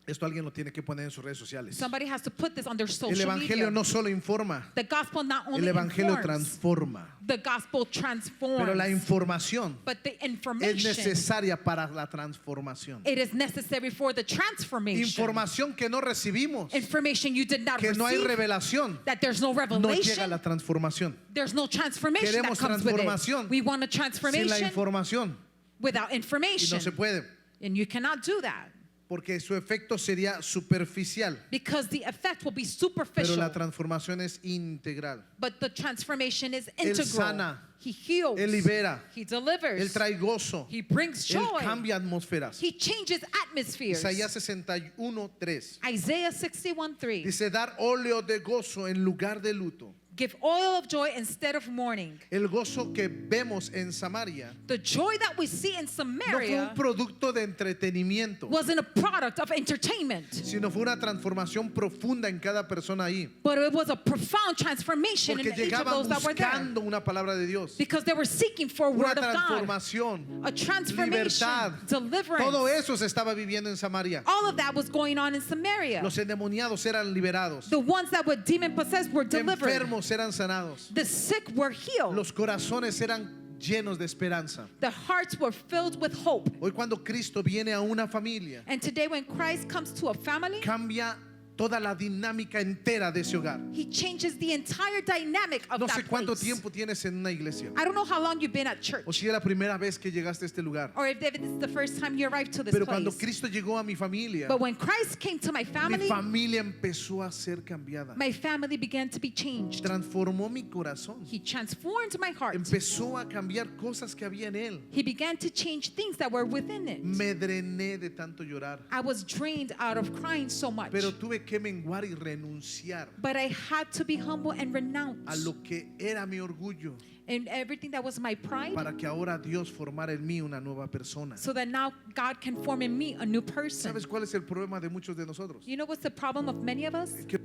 [SPEAKER 1] esto alguien lo tiene que poner en sus redes sociales.
[SPEAKER 2] Somebody has to put this on their
[SPEAKER 1] El
[SPEAKER 2] social
[SPEAKER 1] Evangelio
[SPEAKER 2] media.
[SPEAKER 1] no solo informa,
[SPEAKER 2] The gospel not
[SPEAKER 1] el
[SPEAKER 2] only
[SPEAKER 1] Evangelio
[SPEAKER 2] informs,
[SPEAKER 1] transforma.
[SPEAKER 2] the gospel transforms.
[SPEAKER 1] Pero la información
[SPEAKER 2] But the
[SPEAKER 1] es
[SPEAKER 2] information,
[SPEAKER 1] necesaria para la transformación.
[SPEAKER 2] it is necessary for the transformation.
[SPEAKER 1] Información que no recibimos,
[SPEAKER 2] Information you did not
[SPEAKER 1] que no hay
[SPEAKER 2] receive,
[SPEAKER 1] revelación,
[SPEAKER 2] that there's no
[SPEAKER 1] no llega
[SPEAKER 2] revelation,
[SPEAKER 1] la transformación.
[SPEAKER 2] there's no transformation that
[SPEAKER 1] Queremos
[SPEAKER 2] comes with
[SPEAKER 1] transformación
[SPEAKER 2] it. We want a
[SPEAKER 1] Sin la
[SPEAKER 2] transformation
[SPEAKER 1] información
[SPEAKER 2] without
[SPEAKER 1] y
[SPEAKER 2] information.
[SPEAKER 1] no se puede,
[SPEAKER 2] And you cannot do that
[SPEAKER 1] porque su efecto sería superficial,
[SPEAKER 2] because the effect will be
[SPEAKER 1] pero
[SPEAKER 2] superficial.
[SPEAKER 1] la transformación es integral.
[SPEAKER 2] But the transformation is
[SPEAKER 1] Él
[SPEAKER 2] integral.
[SPEAKER 1] sana,
[SPEAKER 2] He heals.
[SPEAKER 1] Él libera,
[SPEAKER 2] He delivers.
[SPEAKER 1] Él trae gozo,
[SPEAKER 2] He brings
[SPEAKER 1] Él
[SPEAKER 2] joy.
[SPEAKER 1] cambia atmósferas.
[SPEAKER 2] He changes atmospheres.
[SPEAKER 1] Isaías 61:3
[SPEAKER 2] Isaiah 61:3.
[SPEAKER 1] dice: dar óleo de gozo en lugar de luto,
[SPEAKER 2] Give oil of joy instead of mourning.
[SPEAKER 1] El gozo que vemos en Samaria
[SPEAKER 2] The joy that we see in
[SPEAKER 1] no fue un
[SPEAKER 2] Samaria
[SPEAKER 1] producto de entretenimiento,
[SPEAKER 2] wasn't a product of entertainment,
[SPEAKER 1] sino fue una transformación profunda en cada persona ahí.
[SPEAKER 2] but it was a profound transformation in
[SPEAKER 1] Porque
[SPEAKER 2] each of
[SPEAKER 1] llegaban
[SPEAKER 2] those that were there.
[SPEAKER 1] buscando una palabra de Dios,
[SPEAKER 2] Because they were seeking for a
[SPEAKER 1] una
[SPEAKER 2] word of God,
[SPEAKER 1] transformación,
[SPEAKER 2] a transformation,
[SPEAKER 1] libertad.
[SPEAKER 2] deliverance.
[SPEAKER 1] Todo eso se estaba viviendo en Samaria.
[SPEAKER 2] All of that was going on in Samaria.
[SPEAKER 1] Los endemoniados eran liberados,
[SPEAKER 2] The ones that were demon possessed were delivered.
[SPEAKER 1] enfermos eran sanados,
[SPEAKER 2] The sick were healed.
[SPEAKER 1] los corazones eran llenos de esperanza.
[SPEAKER 2] The hearts were filled with hope.
[SPEAKER 1] Hoy cuando Cristo viene a una familia,
[SPEAKER 2] And today when Christ comes to a family,
[SPEAKER 1] cambia toda la dinámica entera de ese hogar.
[SPEAKER 2] he changes the entire dynamic of
[SPEAKER 1] No sé
[SPEAKER 2] that
[SPEAKER 1] cuánto
[SPEAKER 2] place.
[SPEAKER 1] tiempo tienes en una iglesia,
[SPEAKER 2] I don't know how long you've been at church,
[SPEAKER 1] o si es la primera vez que llegaste a este lugar,
[SPEAKER 2] or if this is the first time you arrived to this
[SPEAKER 1] pero cuando
[SPEAKER 2] place.
[SPEAKER 1] Cristo llegó a mi familia,
[SPEAKER 2] But when Christ came to my
[SPEAKER 1] mi
[SPEAKER 2] family,
[SPEAKER 1] familia empezó a ser cambiada.
[SPEAKER 2] my family began to be changed.
[SPEAKER 1] Transformó mi corazón.
[SPEAKER 2] He transformed my heart.
[SPEAKER 1] Empezó a cambiar cosas que había en él.
[SPEAKER 2] He began to change things that were within it.
[SPEAKER 1] Me drené de tanto llorar,
[SPEAKER 2] I was drained out of crying so much.
[SPEAKER 1] pero tuve que menguar y renunciar
[SPEAKER 2] But I had to be humble and
[SPEAKER 1] a
[SPEAKER 2] renounce
[SPEAKER 1] lo que era mi orgullo,
[SPEAKER 2] and everything that was my pride,
[SPEAKER 1] para que ahora Dios formara en mí una nueva persona.
[SPEAKER 2] so that now God can form in me a new person.
[SPEAKER 1] ¿Sabes cuál es el problema de muchos de nosotros?
[SPEAKER 2] You know what's the problem of many of us?
[SPEAKER 1] Que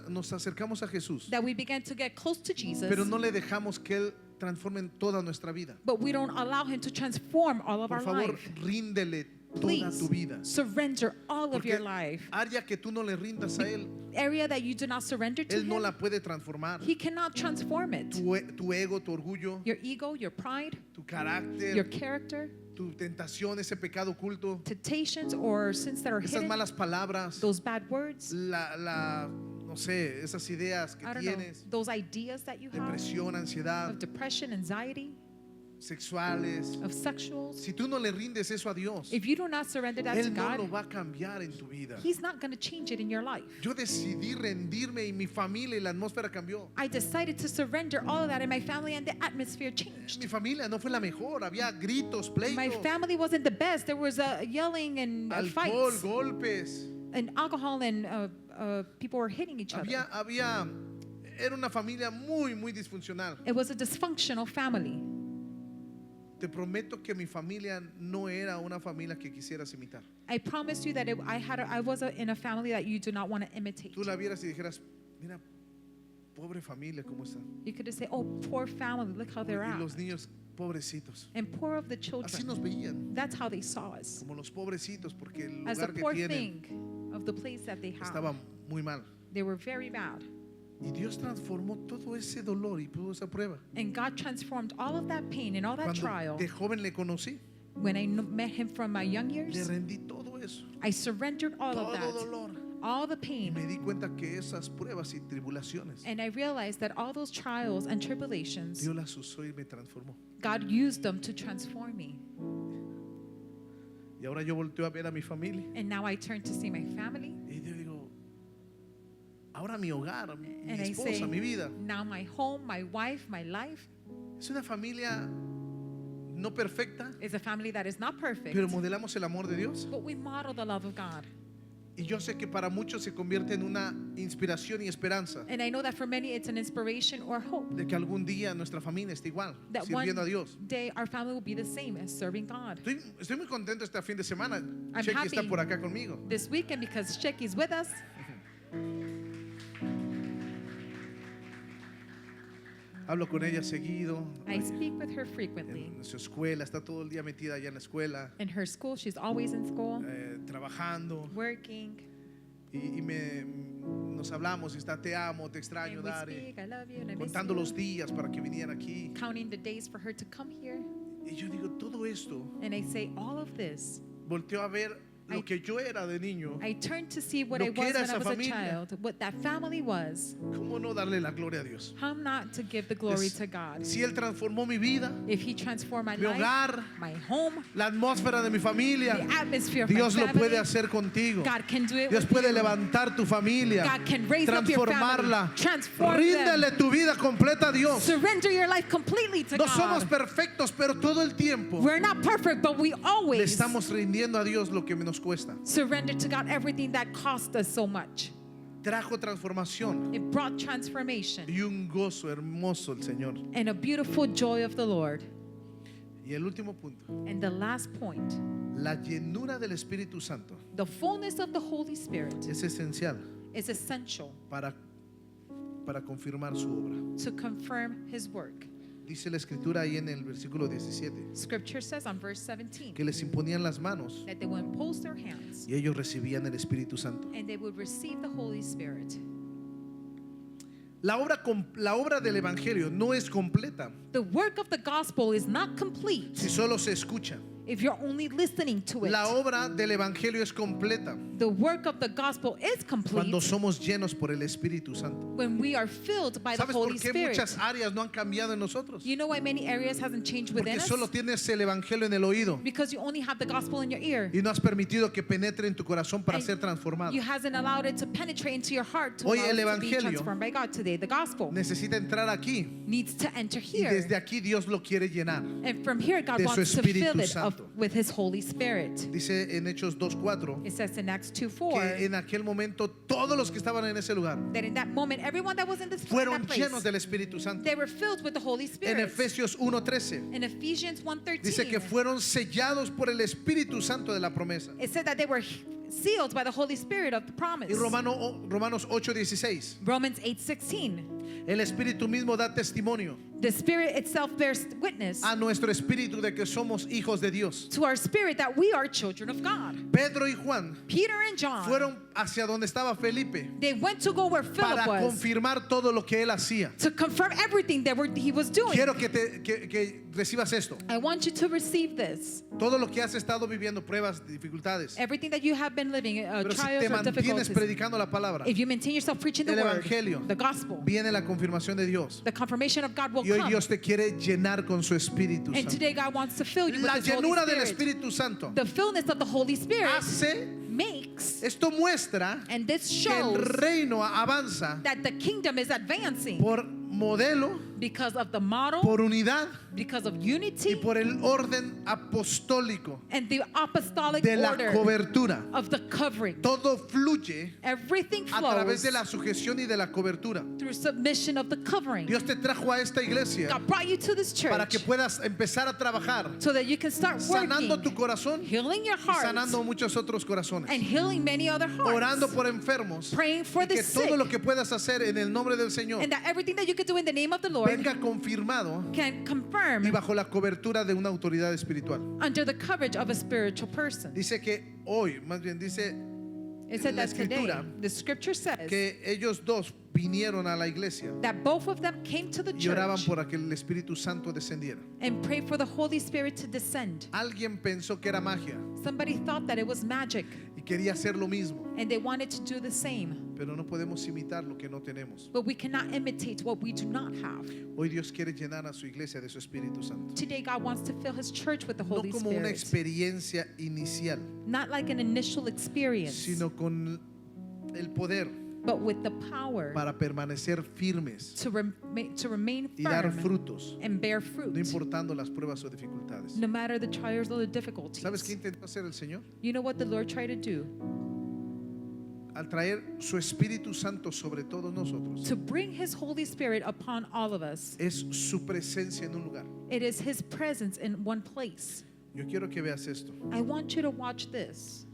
[SPEAKER 1] nos acercamos a Jesús,
[SPEAKER 2] That we began to get close to Jesus,
[SPEAKER 1] pero no le dejamos que Él transforme en toda nuestra vida.
[SPEAKER 2] but we don't allow him to transform all of
[SPEAKER 1] Por
[SPEAKER 2] our
[SPEAKER 1] favor,
[SPEAKER 2] life.
[SPEAKER 1] ríndele toda
[SPEAKER 2] Please
[SPEAKER 1] tu vida.
[SPEAKER 2] surrender all of
[SPEAKER 1] Porque
[SPEAKER 2] your life.
[SPEAKER 1] área que tú no le rindas a Él,
[SPEAKER 2] Area that you do not surrender to
[SPEAKER 1] Él no
[SPEAKER 2] him,
[SPEAKER 1] la puede transformar.
[SPEAKER 2] he cannot transform it.
[SPEAKER 1] Tu ego, tu orgullo,
[SPEAKER 2] Your ego, your pride,
[SPEAKER 1] tu
[SPEAKER 2] your
[SPEAKER 1] carácter,
[SPEAKER 2] character,
[SPEAKER 1] tu tentación, ese pecado oculto,
[SPEAKER 2] temptations or sins that are
[SPEAKER 1] esas
[SPEAKER 2] hidden,
[SPEAKER 1] malas palabras,
[SPEAKER 2] those bad words,
[SPEAKER 1] no sé, esas ideas que
[SPEAKER 2] I don't know,
[SPEAKER 1] tienes,
[SPEAKER 2] those ideas that you have
[SPEAKER 1] depresión, ansiedad,
[SPEAKER 2] of depression, anxiety,
[SPEAKER 1] sexuales.
[SPEAKER 2] of sexuals.
[SPEAKER 1] Si tú no le rindes eso a Dios,
[SPEAKER 2] If you do not surrender that to
[SPEAKER 1] Él no lo
[SPEAKER 2] God,
[SPEAKER 1] va a cambiar en tu vida.
[SPEAKER 2] He's not going to change it in your life.
[SPEAKER 1] Yo decidí rendirme y mi familia y la atmósfera cambió.
[SPEAKER 2] I decided to surrender all of that in my family, and the atmosphere changed.
[SPEAKER 1] Mi familia no fue la mejor, había gritos,
[SPEAKER 2] My
[SPEAKER 1] pleitos,
[SPEAKER 2] family wasn't the best. There was yelling and
[SPEAKER 1] alcohol,
[SPEAKER 2] fights
[SPEAKER 1] golpes.
[SPEAKER 2] and alcohol, and people were hitting each other.
[SPEAKER 1] Era una familia muy, muy disfuncional.
[SPEAKER 2] It was a dysfunctional family.
[SPEAKER 1] Te prometo que mi familia no era una familia que quisieras imitar.
[SPEAKER 2] I promised you that I was in a family that you do not want to imitate.
[SPEAKER 1] Tú la vieras y dijeras, mira, pobre familia, ¿cómo está?
[SPEAKER 2] You could just say, "Oh, poor family, look how they're
[SPEAKER 1] Y
[SPEAKER 2] at,"
[SPEAKER 1] los niños, pobrecitos.
[SPEAKER 2] and poor of the
[SPEAKER 1] Así
[SPEAKER 2] children.
[SPEAKER 1] nos veían,
[SPEAKER 2] That's how they saw us,
[SPEAKER 1] como los pobrecitos, porque el
[SPEAKER 2] as the
[SPEAKER 1] lugar que
[SPEAKER 2] poor
[SPEAKER 1] tienen
[SPEAKER 2] thing of the place that they
[SPEAKER 1] estaba
[SPEAKER 2] have.
[SPEAKER 1] muy mal.
[SPEAKER 2] They were very bad.
[SPEAKER 1] Y Dios transformó todo ese dolor y toda esa prueba.
[SPEAKER 2] And God transformed all of that pain and all that
[SPEAKER 1] Cuando
[SPEAKER 2] trial.
[SPEAKER 1] de joven le conocí,
[SPEAKER 2] When I met him from my young
[SPEAKER 1] le
[SPEAKER 2] years,
[SPEAKER 1] rendí todo eso,
[SPEAKER 2] I surrendered all of
[SPEAKER 1] todo
[SPEAKER 2] that,
[SPEAKER 1] dolor.
[SPEAKER 2] all the
[SPEAKER 1] Y me
[SPEAKER 2] pain.
[SPEAKER 1] di cuenta que esas pruebas y tribulaciones,
[SPEAKER 2] And I realized that all those trials and tribulations,
[SPEAKER 1] Dios las usó y me transformó.
[SPEAKER 2] God used them to transform me.
[SPEAKER 1] Y ahora yo volteo a ver a mi familia
[SPEAKER 2] And now I turn to see my family,
[SPEAKER 1] y yo digo, ahora mi hogar, mi
[SPEAKER 2] and I say,
[SPEAKER 1] esposa, mi vida,
[SPEAKER 2] now my home, my wife, my life
[SPEAKER 1] es una familia no perfecta,
[SPEAKER 2] is a family that is not perfect,
[SPEAKER 1] pero modelamos el amor de Dios.
[SPEAKER 2] but we model the love of God.
[SPEAKER 1] Y yo sé que para muchos se convierte en una inspiración y esperanza
[SPEAKER 2] And I know that for many it's an inspiration or hope
[SPEAKER 1] de que algún día nuestra familia esté igual,
[SPEAKER 2] that one
[SPEAKER 1] sirviendo a Dios.
[SPEAKER 2] day our family will be the same as serving God.
[SPEAKER 1] Estoy muy contento este fin de semana.
[SPEAKER 2] I'm
[SPEAKER 1] Chequi está
[SPEAKER 2] happy.
[SPEAKER 1] por acá conmigo.
[SPEAKER 2] This weekend, because Shecky's with us,
[SPEAKER 1] Hablo con ella seguido.
[SPEAKER 2] I speak with her frequently.
[SPEAKER 1] En su escuela, está todo el día metida allá en la escuela,
[SPEAKER 2] In her school, she's always in school,
[SPEAKER 1] trabajando.
[SPEAKER 2] working,
[SPEAKER 1] Nos hablamos y está, te amo, te extraño,
[SPEAKER 2] and we
[SPEAKER 1] Dari.
[SPEAKER 2] speak, I love you, and I miss
[SPEAKER 1] Contando
[SPEAKER 2] you,
[SPEAKER 1] los días para que vinieran aquí.
[SPEAKER 2] counting the days for her to come here.
[SPEAKER 1] Y yo digo, todo esto,
[SPEAKER 2] And I say, all of this,
[SPEAKER 1] volteo a ver lo
[SPEAKER 2] I-
[SPEAKER 1] que yo era de niño.
[SPEAKER 2] I turned to see what
[SPEAKER 1] Lo
[SPEAKER 2] I
[SPEAKER 1] que
[SPEAKER 2] was
[SPEAKER 1] era
[SPEAKER 2] when I
[SPEAKER 1] esa
[SPEAKER 2] was a
[SPEAKER 1] familia.
[SPEAKER 2] child, what that family was.
[SPEAKER 1] ¿Cómo no darle la gloria a Dios?
[SPEAKER 2] How not to give the glory
[SPEAKER 1] Es-
[SPEAKER 2] to God?
[SPEAKER 1] Si Él transformó mi vida,
[SPEAKER 2] If He transformed my
[SPEAKER 1] mi
[SPEAKER 2] life,
[SPEAKER 1] hogar,
[SPEAKER 2] my home,
[SPEAKER 1] la atmósfera de mi familia,
[SPEAKER 2] the atmosphere of
[SPEAKER 1] Dios
[SPEAKER 2] my
[SPEAKER 1] lo puede
[SPEAKER 2] family,
[SPEAKER 1] hacer contigo.
[SPEAKER 2] God can do it
[SPEAKER 1] Dios
[SPEAKER 2] with
[SPEAKER 1] puede
[SPEAKER 2] you.
[SPEAKER 1] levantar tu familia,
[SPEAKER 2] God can raise up your
[SPEAKER 1] transformarla.
[SPEAKER 2] family, transform them.
[SPEAKER 1] Ríndele tu vida completa a Dios.
[SPEAKER 2] Surrender your life completely to
[SPEAKER 1] No somos
[SPEAKER 2] God.
[SPEAKER 1] perfectos, pero todo el tiempo
[SPEAKER 2] We're not perfect, but we
[SPEAKER 1] le
[SPEAKER 2] always
[SPEAKER 1] estamos rindiendo a Dios lo que nos cuesta.
[SPEAKER 2] surrender to God everything that cost us so much.
[SPEAKER 1] trajo transformación
[SPEAKER 2] It brought transformation
[SPEAKER 1] y un gozo hermoso el Señor.
[SPEAKER 2] and a beautiful joy of the Lord.
[SPEAKER 1] Y el último punto,
[SPEAKER 2] And the last point,
[SPEAKER 1] la llenura del Espíritu Santo
[SPEAKER 2] the fullness of the Holy Spirit
[SPEAKER 1] es esencial
[SPEAKER 2] is essential
[SPEAKER 1] para confirmar su obra.
[SPEAKER 2] to confirm His work.
[SPEAKER 1] Dice la Escritura ahí en el versículo 17
[SPEAKER 2] Scripture says on verse 17
[SPEAKER 1] que les imponían las manos
[SPEAKER 2] that they would impose their hands
[SPEAKER 1] y ellos recibían el Espíritu Santo.
[SPEAKER 2] and they would receive the Holy Spirit.
[SPEAKER 1] La obra del Evangelio no es completa
[SPEAKER 2] The work of the gospel is not complete
[SPEAKER 1] si solo se escucha.
[SPEAKER 2] if you're only listening to it.
[SPEAKER 1] La obra del Evangelio es completa
[SPEAKER 2] The work of the gospel is complete
[SPEAKER 1] cuando somos llenos por el Espíritu Santo.
[SPEAKER 2] when we are filled by the
[SPEAKER 1] ¿Sabes por
[SPEAKER 2] Holy
[SPEAKER 1] qué
[SPEAKER 2] Spirit.
[SPEAKER 1] muchas áreas no han cambiado en nosotros?
[SPEAKER 2] You know why many areas hasn't changed within
[SPEAKER 1] Porque
[SPEAKER 2] us?
[SPEAKER 1] solo tienes el Evangelio en el oído
[SPEAKER 2] Because you only have the gospel in your ear.
[SPEAKER 1] y no has permitido que penetre en tu corazón para
[SPEAKER 2] And
[SPEAKER 1] ser transformado.
[SPEAKER 2] You hasn't allowed it to penetrate into your heart to
[SPEAKER 1] Hoy
[SPEAKER 2] allow
[SPEAKER 1] el
[SPEAKER 2] it to be
[SPEAKER 1] evangelio
[SPEAKER 2] transformed by God today. The gospel
[SPEAKER 1] Necesita entrar aquí
[SPEAKER 2] needs to enter
[SPEAKER 1] y
[SPEAKER 2] here.
[SPEAKER 1] desde aquí Dios lo quiere llenar.
[SPEAKER 2] And from here, God
[SPEAKER 1] de su
[SPEAKER 2] wants to
[SPEAKER 1] Espíritu
[SPEAKER 2] fill it
[SPEAKER 1] Santo.
[SPEAKER 2] with His Holy Spirit.
[SPEAKER 1] Dice en Hechos 2:4
[SPEAKER 2] It says in Acts
[SPEAKER 1] que
[SPEAKER 2] 2:4
[SPEAKER 1] en aquel momento todos los que estaban en ese lugar
[SPEAKER 2] that in that moment, everyone that was in this
[SPEAKER 1] fueron
[SPEAKER 2] that place,
[SPEAKER 1] llenos del Espíritu Santo.
[SPEAKER 2] they were filled with the Holy
[SPEAKER 1] En
[SPEAKER 2] Spirit.
[SPEAKER 1] Efesios 1:13
[SPEAKER 2] In Ephesians
[SPEAKER 1] dice que
[SPEAKER 2] 1:13,
[SPEAKER 1] fueron sellados por el Espíritu Santo de la promesa.
[SPEAKER 2] it said that they were sealed by the Holy Spirit of the promise.
[SPEAKER 1] Y Romanos 8:16
[SPEAKER 2] Romans 8:16,
[SPEAKER 1] el Espíritu mismo da testimonio
[SPEAKER 2] the Spirit itself bears witness
[SPEAKER 1] a nuestro espíritu de que somos hijos de Dios.
[SPEAKER 2] to our spirit that we are children of God.
[SPEAKER 1] Pedro y Juan
[SPEAKER 2] Peter and John,
[SPEAKER 1] fueron hacia donde estaba Felipe
[SPEAKER 2] they went to go where
[SPEAKER 1] para
[SPEAKER 2] Philip was
[SPEAKER 1] confirmar todo lo que él hacía.
[SPEAKER 2] to confirm everything that he was doing.
[SPEAKER 1] Quiero que recibas esto.
[SPEAKER 2] I want you to receive this.
[SPEAKER 1] Todo lo que has estado viviendo, pruebas, dificultades.
[SPEAKER 2] Everything that you have been living,
[SPEAKER 1] Pero si
[SPEAKER 2] trials
[SPEAKER 1] te
[SPEAKER 2] or
[SPEAKER 1] mantienes
[SPEAKER 2] difficulties.
[SPEAKER 1] predicando la palabra,
[SPEAKER 2] If you maintain yourself preaching the
[SPEAKER 1] el
[SPEAKER 2] word,
[SPEAKER 1] evangelio,
[SPEAKER 2] the gospel,
[SPEAKER 1] viene la confirmación de Dios.
[SPEAKER 2] the confirmation of God will
[SPEAKER 1] Y hoy
[SPEAKER 2] come.
[SPEAKER 1] Dios te quiere llenar con su Espíritu
[SPEAKER 2] And
[SPEAKER 1] Santo.
[SPEAKER 2] today God wants to fill you with
[SPEAKER 1] La
[SPEAKER 2] His Holy
[SPEAKER 1] llenura del
[SPEAKER 2] Spirit.
[SPEAKER 1] Espíritu Santo
[SPEAKER 2] The fullness of the Holy Spirit
[SPEAKER 1] hace,
[SPEAKER 2] makes,
[SPEAKER 1] esto muestra
[SPEAKER 2] and this
[SPEAKER 1] que el
[SPEAKER 2] shows
[SPEAKER 1] reino avanza
[SPEAKER 2] that the kingdom is advancing
[SPEAKER 1] por modelo,
[SPEAKER 2] because of the model,
[SPEAKER 1] por unidad
[SPEAKER 2] because of
[SPEAKER 1] y
[SPEAKER 2] unity,
[SPEAKER 1] por el orden apostólico
[SPEAKER 2] and the apostolic
[SPEAKER 1] de la
[SPEAKER 2] order
[SPEAKER 1] cobertura.
[SPEAKER 2] of the covering.
[SPEAKER 1] Todo fluye
[SPEAKER 2] Everything
[SPEAKER 1] a través
[SPEAKER 2] flows
[SPEAKER 1] de la sujeción y de la cobertura.
[SPEAKER 2] through submission of the covering.
[SPEAKER 1] Dios te trajo a esta iglesia
[SPEAKER 2] God brought you to this
[SPEAKER 1] para que
[SPEAKER 2] church
[SPEAKER 1] puedas empezar a trabajar,
[SPEAKER 2] so that you can start
[SPEAKER 1] sanando tu
[SPEAKER 2] working,
[SPEAKER 1] corazón
[SPEAKER 2] healing your
[SPEAKER 1] y
[SPEAKER 2] heart,
[SPEAKER 1] sanando muchos otros corazones,
[SPEAKER 2] and healing many other
[SPEAKER 1] orando
[SPEAKER 2] hearts,
[SPEAKER 1] por enfermos,
[SPEAKER 2] praying for
[SPEAKER 1] y
[SPEAKER 2] the
[SPEAKER 1] que todo
[SPEAKER 2] sick,
[SPEAKER 1] lo que puedas hacer en el nombre del Señor
[SPEAKER 2] and that everything that you can do in the name of the Lord
[SPEAKER 1] venga confirmado
[SPEAKER 2] can confirm
[SPEAKER 1] y bajo la cobertura de una autoridad espiritual.
[SPEAKER 2] under the coverage of a spiritual person.
[SPEAKER 1] Dice que hoy, más bien dice
[SPEAKER 2] It said
[SPEAKER 1] la
[SPEAKER 2] that today,
[SPEAKER 1] escritura
[SPEAKER 2] the scripture says
[SPEAKER 1] que ellos dos vinieron a la iglesia
[SPEAKER 2] that both of them came to the
[SPEAKER 1] y oraban
[SPEAKER 2] church
[SPEAKER 1] por que el Espíritu Santo descendiera.
[SPEAKER 2] and prayed for the Holy Spirit to descend.
[SPEAKER 1] Alguien pensó que era magia
[SPEAKER 2] Somebody thought that it was magic
[SPEAKER 1] y quería hacer lo mismo,
[SPEAKER 2] and they wanted to do the same.
[SPEAKER 1] pero no podemos imitar lo que no tenemos.
[SPEAKER 2] But we cannot imitate what we do not have.
[SPEAKER 1] Hoy Dios quiere llenar a su iglesia de su Espíritu Santo.
[SPEAKER 2] Today, God wants to fill His church with the
[SPEAKER 1] No
[SPEAKER 2] Holy
[SPEAKER 1] como una
[SPEAKER 2] Spirit.
[SPEAKER 1] experiencia inicial,
[SPEAKER 2] Not like an initial experience,
[SPEAKER 1] sino con el poder
[SPEAKER 2] but with the power
[SPEAKER 1] para permanecer firmes
[SPEAKER 2] to remain
[SPEAKER 1] y dar
[SPEAKER 2] firm
[SPEAKER 1] frutos,
[SPEAKER 2] and bear
[SPEAKER 1] no
[SPEAKER 2] fruit,
[SPEAKER 1] importando las pruebas o dificultades.
[SPEAKER 2] no matter the trials or the difficulties.
[SPEAKER 1] ¿Sabes qué intentó hacer el Señor?
[SPEAKER 2] You know what the Lord tried to do?
[SPEAKER 1] Al traer su Espíritu Santo sobre todos nosotros,
[SPEAKER 2] To bring His Holy Spirit upon all of us.
[SPEAKER 1] es su presencia en un lugar.
[SPEAKER 2] It is His presence in one place.
[SPEAKER 1] Yo quiero que veas esto,
[SPEAKER 2] I want you to watch this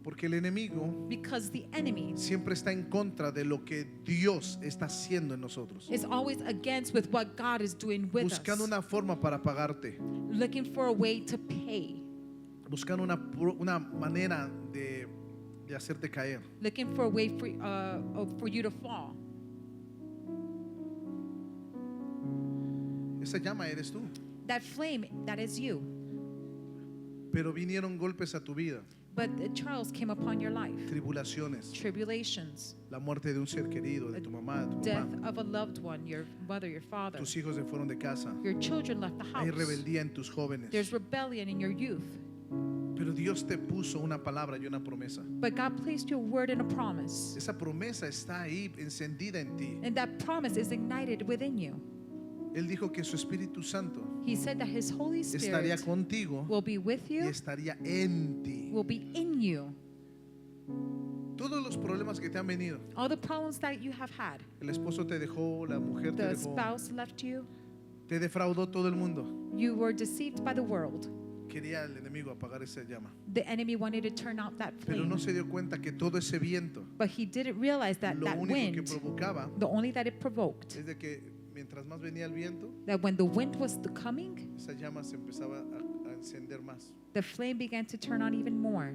[SPEAKER 1] porque el enemigo
[SPEAKER 2] because the enemy
[SPEAKER 1] siempre está en contra de lo que Dios está haciendo en nosotros,
[SPEAKER 2] is always against with what God is doing with
[SPEAKER 1] buscando
[SPEAKER 2] us,
[SPEAKER 1] una forma para pagarte,
[SPEAKER 2] looking for a way to pay,
[SPEAKER 1] buscando una manera de hacerte caer.
[SPEAKER 2] looking for a way for you to fall.
[SPEAKER 1] Esa llama eres tú,
[SPEAKER 2] That flame, that is you.
[SPEAKER 1] pero vinieron golpes a tu vida,
[SPEAKER 2] But the trials came upon your life,
[SPEAKER 1] tribulaciones,
[SPEAKER 2] tribulations,
[SPEAKER 1] la muerte de un ser querido, de tu mamá, de tu
[SPEAKER 2] death
[SPEAKER 1] papá.
[SPEAKER 2] of a loved one, your mother, your father.
[SPEAKER 1] Tus hijos se fueron de casa.
[SPEAKER 2] Your children left the
[SPEAKER 1] Hay
[SPEAKER 2] house.
[SPEAKER 1] rebeldía en tus jóvenes.
[SPEAKER 2] There's rebellion in your youth.
[SPEAKER 1] Pero Dios te puso una palabra y una promesa.
[SPEAKER 2] But God placed your word in a promise.
[SPEAKER 1] Esa promesa está ahí encendida en ti.
[SPEAKER 2] And that promise is ignited within you.
[SPEAKER 1] Él dijo que su Espíritu Santo
[SPEAKER 2] He said that His Holy
[SPEAKER 1] estaría
[SPEAKER 2] Spirit
[SPEAKER 1] contigo
[SPEAKER 2] will be with
[SPEAKER 1] y
[SPEAKER 2] you,
[SPEAKER 1] estaría en ti.
[SPEAKER 2] will be in you.
[SPEAKER 1] Todos los problemas que te han venido,
[SPEAKER 2] all the problems that you have had,
[SPEAKER 1] el esposo te dejó, la mujer te
[SPEAKER 2] the
[SPEAKER 1] dejó,
[SPEAKER 2] spouse left you,
[SPEAKER 1] te defraudó todo el mundo.
[SPEAKER 2] you were deceived by the world.
[SPEAKER 1] Quería el enemigo apagar esa llama,
[SPEAKER 2] The enemy wanted to turn out that
[SPEAKER 1] pero
[SPEAKER 2] flame,
[SPEAKER 1] no se dio cuenta que todo ese viento,
[SPEAKER 2] but he didn't realize that
[SPEAKER 1] lo
[SPEAKER 2] that
[SPEAKER 1] único que
[SPEAKER 2] wind,
[SPEAKER 1] provocaba
[SPEAKER 2] the only that it provoked,
[SPEAKER 1] es de que mientras más venía el viento,
[SPEAKER 2] that when the wind was coming,
[SPEAKER 1] esa llama se empezaba a encender más.
[SPEAKER 2] the flame began to turn on even more.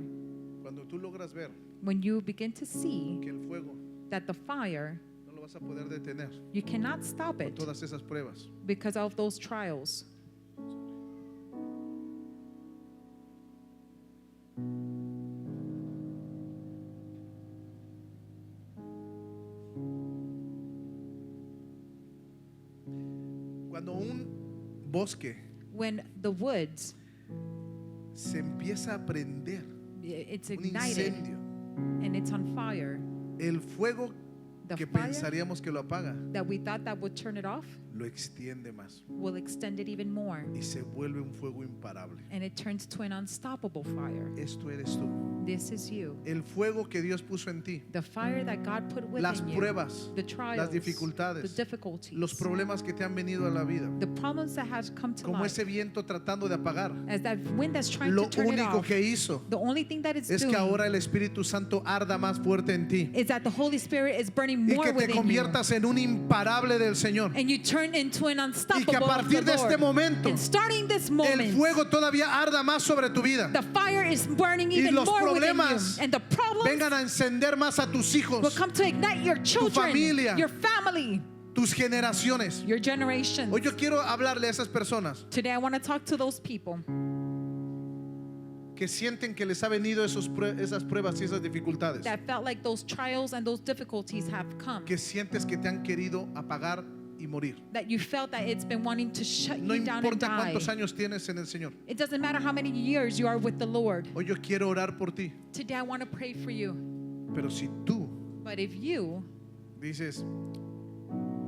[SPEAKER 1] Cuando tú logras ver
[SPEAKER 2] When you begin to see
[SPEAKER 1] que el fuego
[SPEAKER 2] that the fire,
[SPEAKER 1] no lo vas a poder detener
[SPEAKER 2] you cannot stop
[SPEAKER 1] con
[SPEAKER 2] it
[SPEAKER 1] todas esas pruebas,
[SPEAKER 2] because of those trials.
[SPEAKER 1] cuando un bosque
[SPEAKER 2] When the woods,
[SPEAKER 1] se empieza a prender,
[SPEAKER 2] it's
[SPEAKER 1] un
[SPEAKER 2] ignited
[SPEAKER 1] incendio,
[SPEAKER 2] and it's on fire,
[SPEAKER 1] el fuego
[SPEAKER 2] the
[SPEAKER 1] que
[SPEAKER 2] fire
[SPEAKER 1] pensaríamos que lo apaga,
[SPEAKER 2] that we thought that would turn it off
[SPEAKER 1] lo extiende más
[SPEAKER 2] will extend it even more,
[SPEAKER 1] y se vuelve un fuego imparable.
[SPEAKER 2] and it turns to an unstoppable fire.
[SPEAKER 1] Esto eres tú.
[SPEAKER 2] This is you.
[SPEAKER 1] El fuego que Dios puso en ti,
[SPEAKER 2] The fire that God put
[SPEAKER 1] las
[SPEAKER 2] within you,
[SPEAKER 1] pruebas,
[SPEAKER 2] the trials,
[SPEAKER 1] las
[SPEAKER 2] the
[SPEAKER 1] dificultades,
[SPEAKER 2] difficulties,
[SPEAKER 1] los problemas que te han venido a la vida,
[SPEAKER 2] the problems that have come to
[SPEAKER 1] como
[SPEAKER 2] life,
[SPEAKER 1] ese viento tratando de apagar.
[SPEAKER 2] as that wind that's trying
[SPEAKER 1] Lo
[SPEAKER 2] to turn it
[SPEAKER 1] único
[SPEAKER 2] off.
[SPEAKER 1] que hizo
[SPEAKER 2] The only thing that it's
[SPEAKER 1] es que
[SPEAKER 2] doing
[SPEAKER 1] ahora el Espíritu Santo arda más fuerte en ti
[SPEAKER 2] is that the Holy Spirit is burning
[SPEAKER 1] y
[SPEAKER 2] more
[SPEAKER 1] que te
[SPEAKER 2] within you,
[SPEAKER 1] conviertas en un imparable del Señor.
[SPEAKER 2] and you turn into an
[SPEAKER 1] Y que a
[SPEAKER 2] unstoppable of
[SPEAKER 1] partir
[SPEAKER 2] the
[SPEAKER 1] de este
[SPEAKER 2] Lord.
[SPEAKER 1] momento
[SPEAKER 2] And starting this
[SPEAKER 1] el
[SPEAKER 2] moment,
[SPEAKER 1] fuego todavía arda más sobre tu vida.
[SPEAKER 2] the fire is burning
[SPEAKER 1] Y
[SPEAKER 2] even
[SPEAKER 1] los
[SPEAKER 2] more within you,
[SPEAKER 1] problemas
[SPEAKER 2] and the problems
[SPEAKER 1] vengan a encender más a tus
[SPEAKER 2] will
[SPEAKER 1] hijos,
[SPEAKER 2] come to ignite your children,
[SPEAKER 1] familia.
[SPEAKER 2] your family,
[SPEAKER 1] tus generaciones.
[SPEAKER 2] your generations.
[SPEAKER 1] Hoy yo quiero hablarle a esas personas
[SPEAKER 2] Today I want to talk to those people
[SPEAKER 1] que sienten que les ha venido esas pruebas y esas dificultades,
[SPEAKER 2] that felt like those trials and those difficulties have come,
[SPEAKER 1] que sientes que te han querido apagar y morir.
[SPEAKER 2] that you felt that it's been wanting to shut
[SPEAKER 1] No
[SPEAKER 2] you down and
[SPEAKER 1] importa
[SPEAKER 2] die.
[SPEAKER 1] cuántos años tienes en el Señor.
[SPEAKER 2] It doesn't matter how many years you are with the Lord.
[SPEAKER 1] Hoy yo quiero orar por ti,
[SPEAKER 2] Today I want to pray for you.
[SPEAKER 1] pero si tú
[SPEAKER 2] But if you
[SPEAKER 1] dices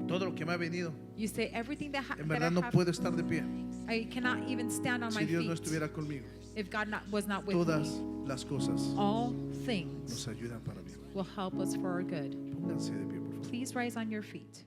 [SPEAKER 1] todo lo que me ha venido,
[SPEAKER 2] say everything that,
[SPEAKER 1] en
[SPEAKER 2] that I
[SPEAKER 1] verdad no
[SPEAKER 2] have,
[SPEAKER 1] puedo estar de pie
[SPEAKER 2] I cannot even stand on
[SPEAKER 1] si
[SPEAKER 2] my
[SPEAKER 1] Dios no
[SPEAKER 2] feet
[SPEAKER 1] estuviera conmigo.
[SPEAKER 2] if God was not with
[SPEAKER 1] Todas
[SPEAKER 2] me.
[SPEAKER 1] las cosas
[SPEAKER 2] All things
[SPEAKER 1] nos ayudan para bien.
[SPEAKER 2] will help us for our good.
[SPEAKER 1] Pónganse de pie, por favor.
[SPEAKER 2] Please rise on your feet.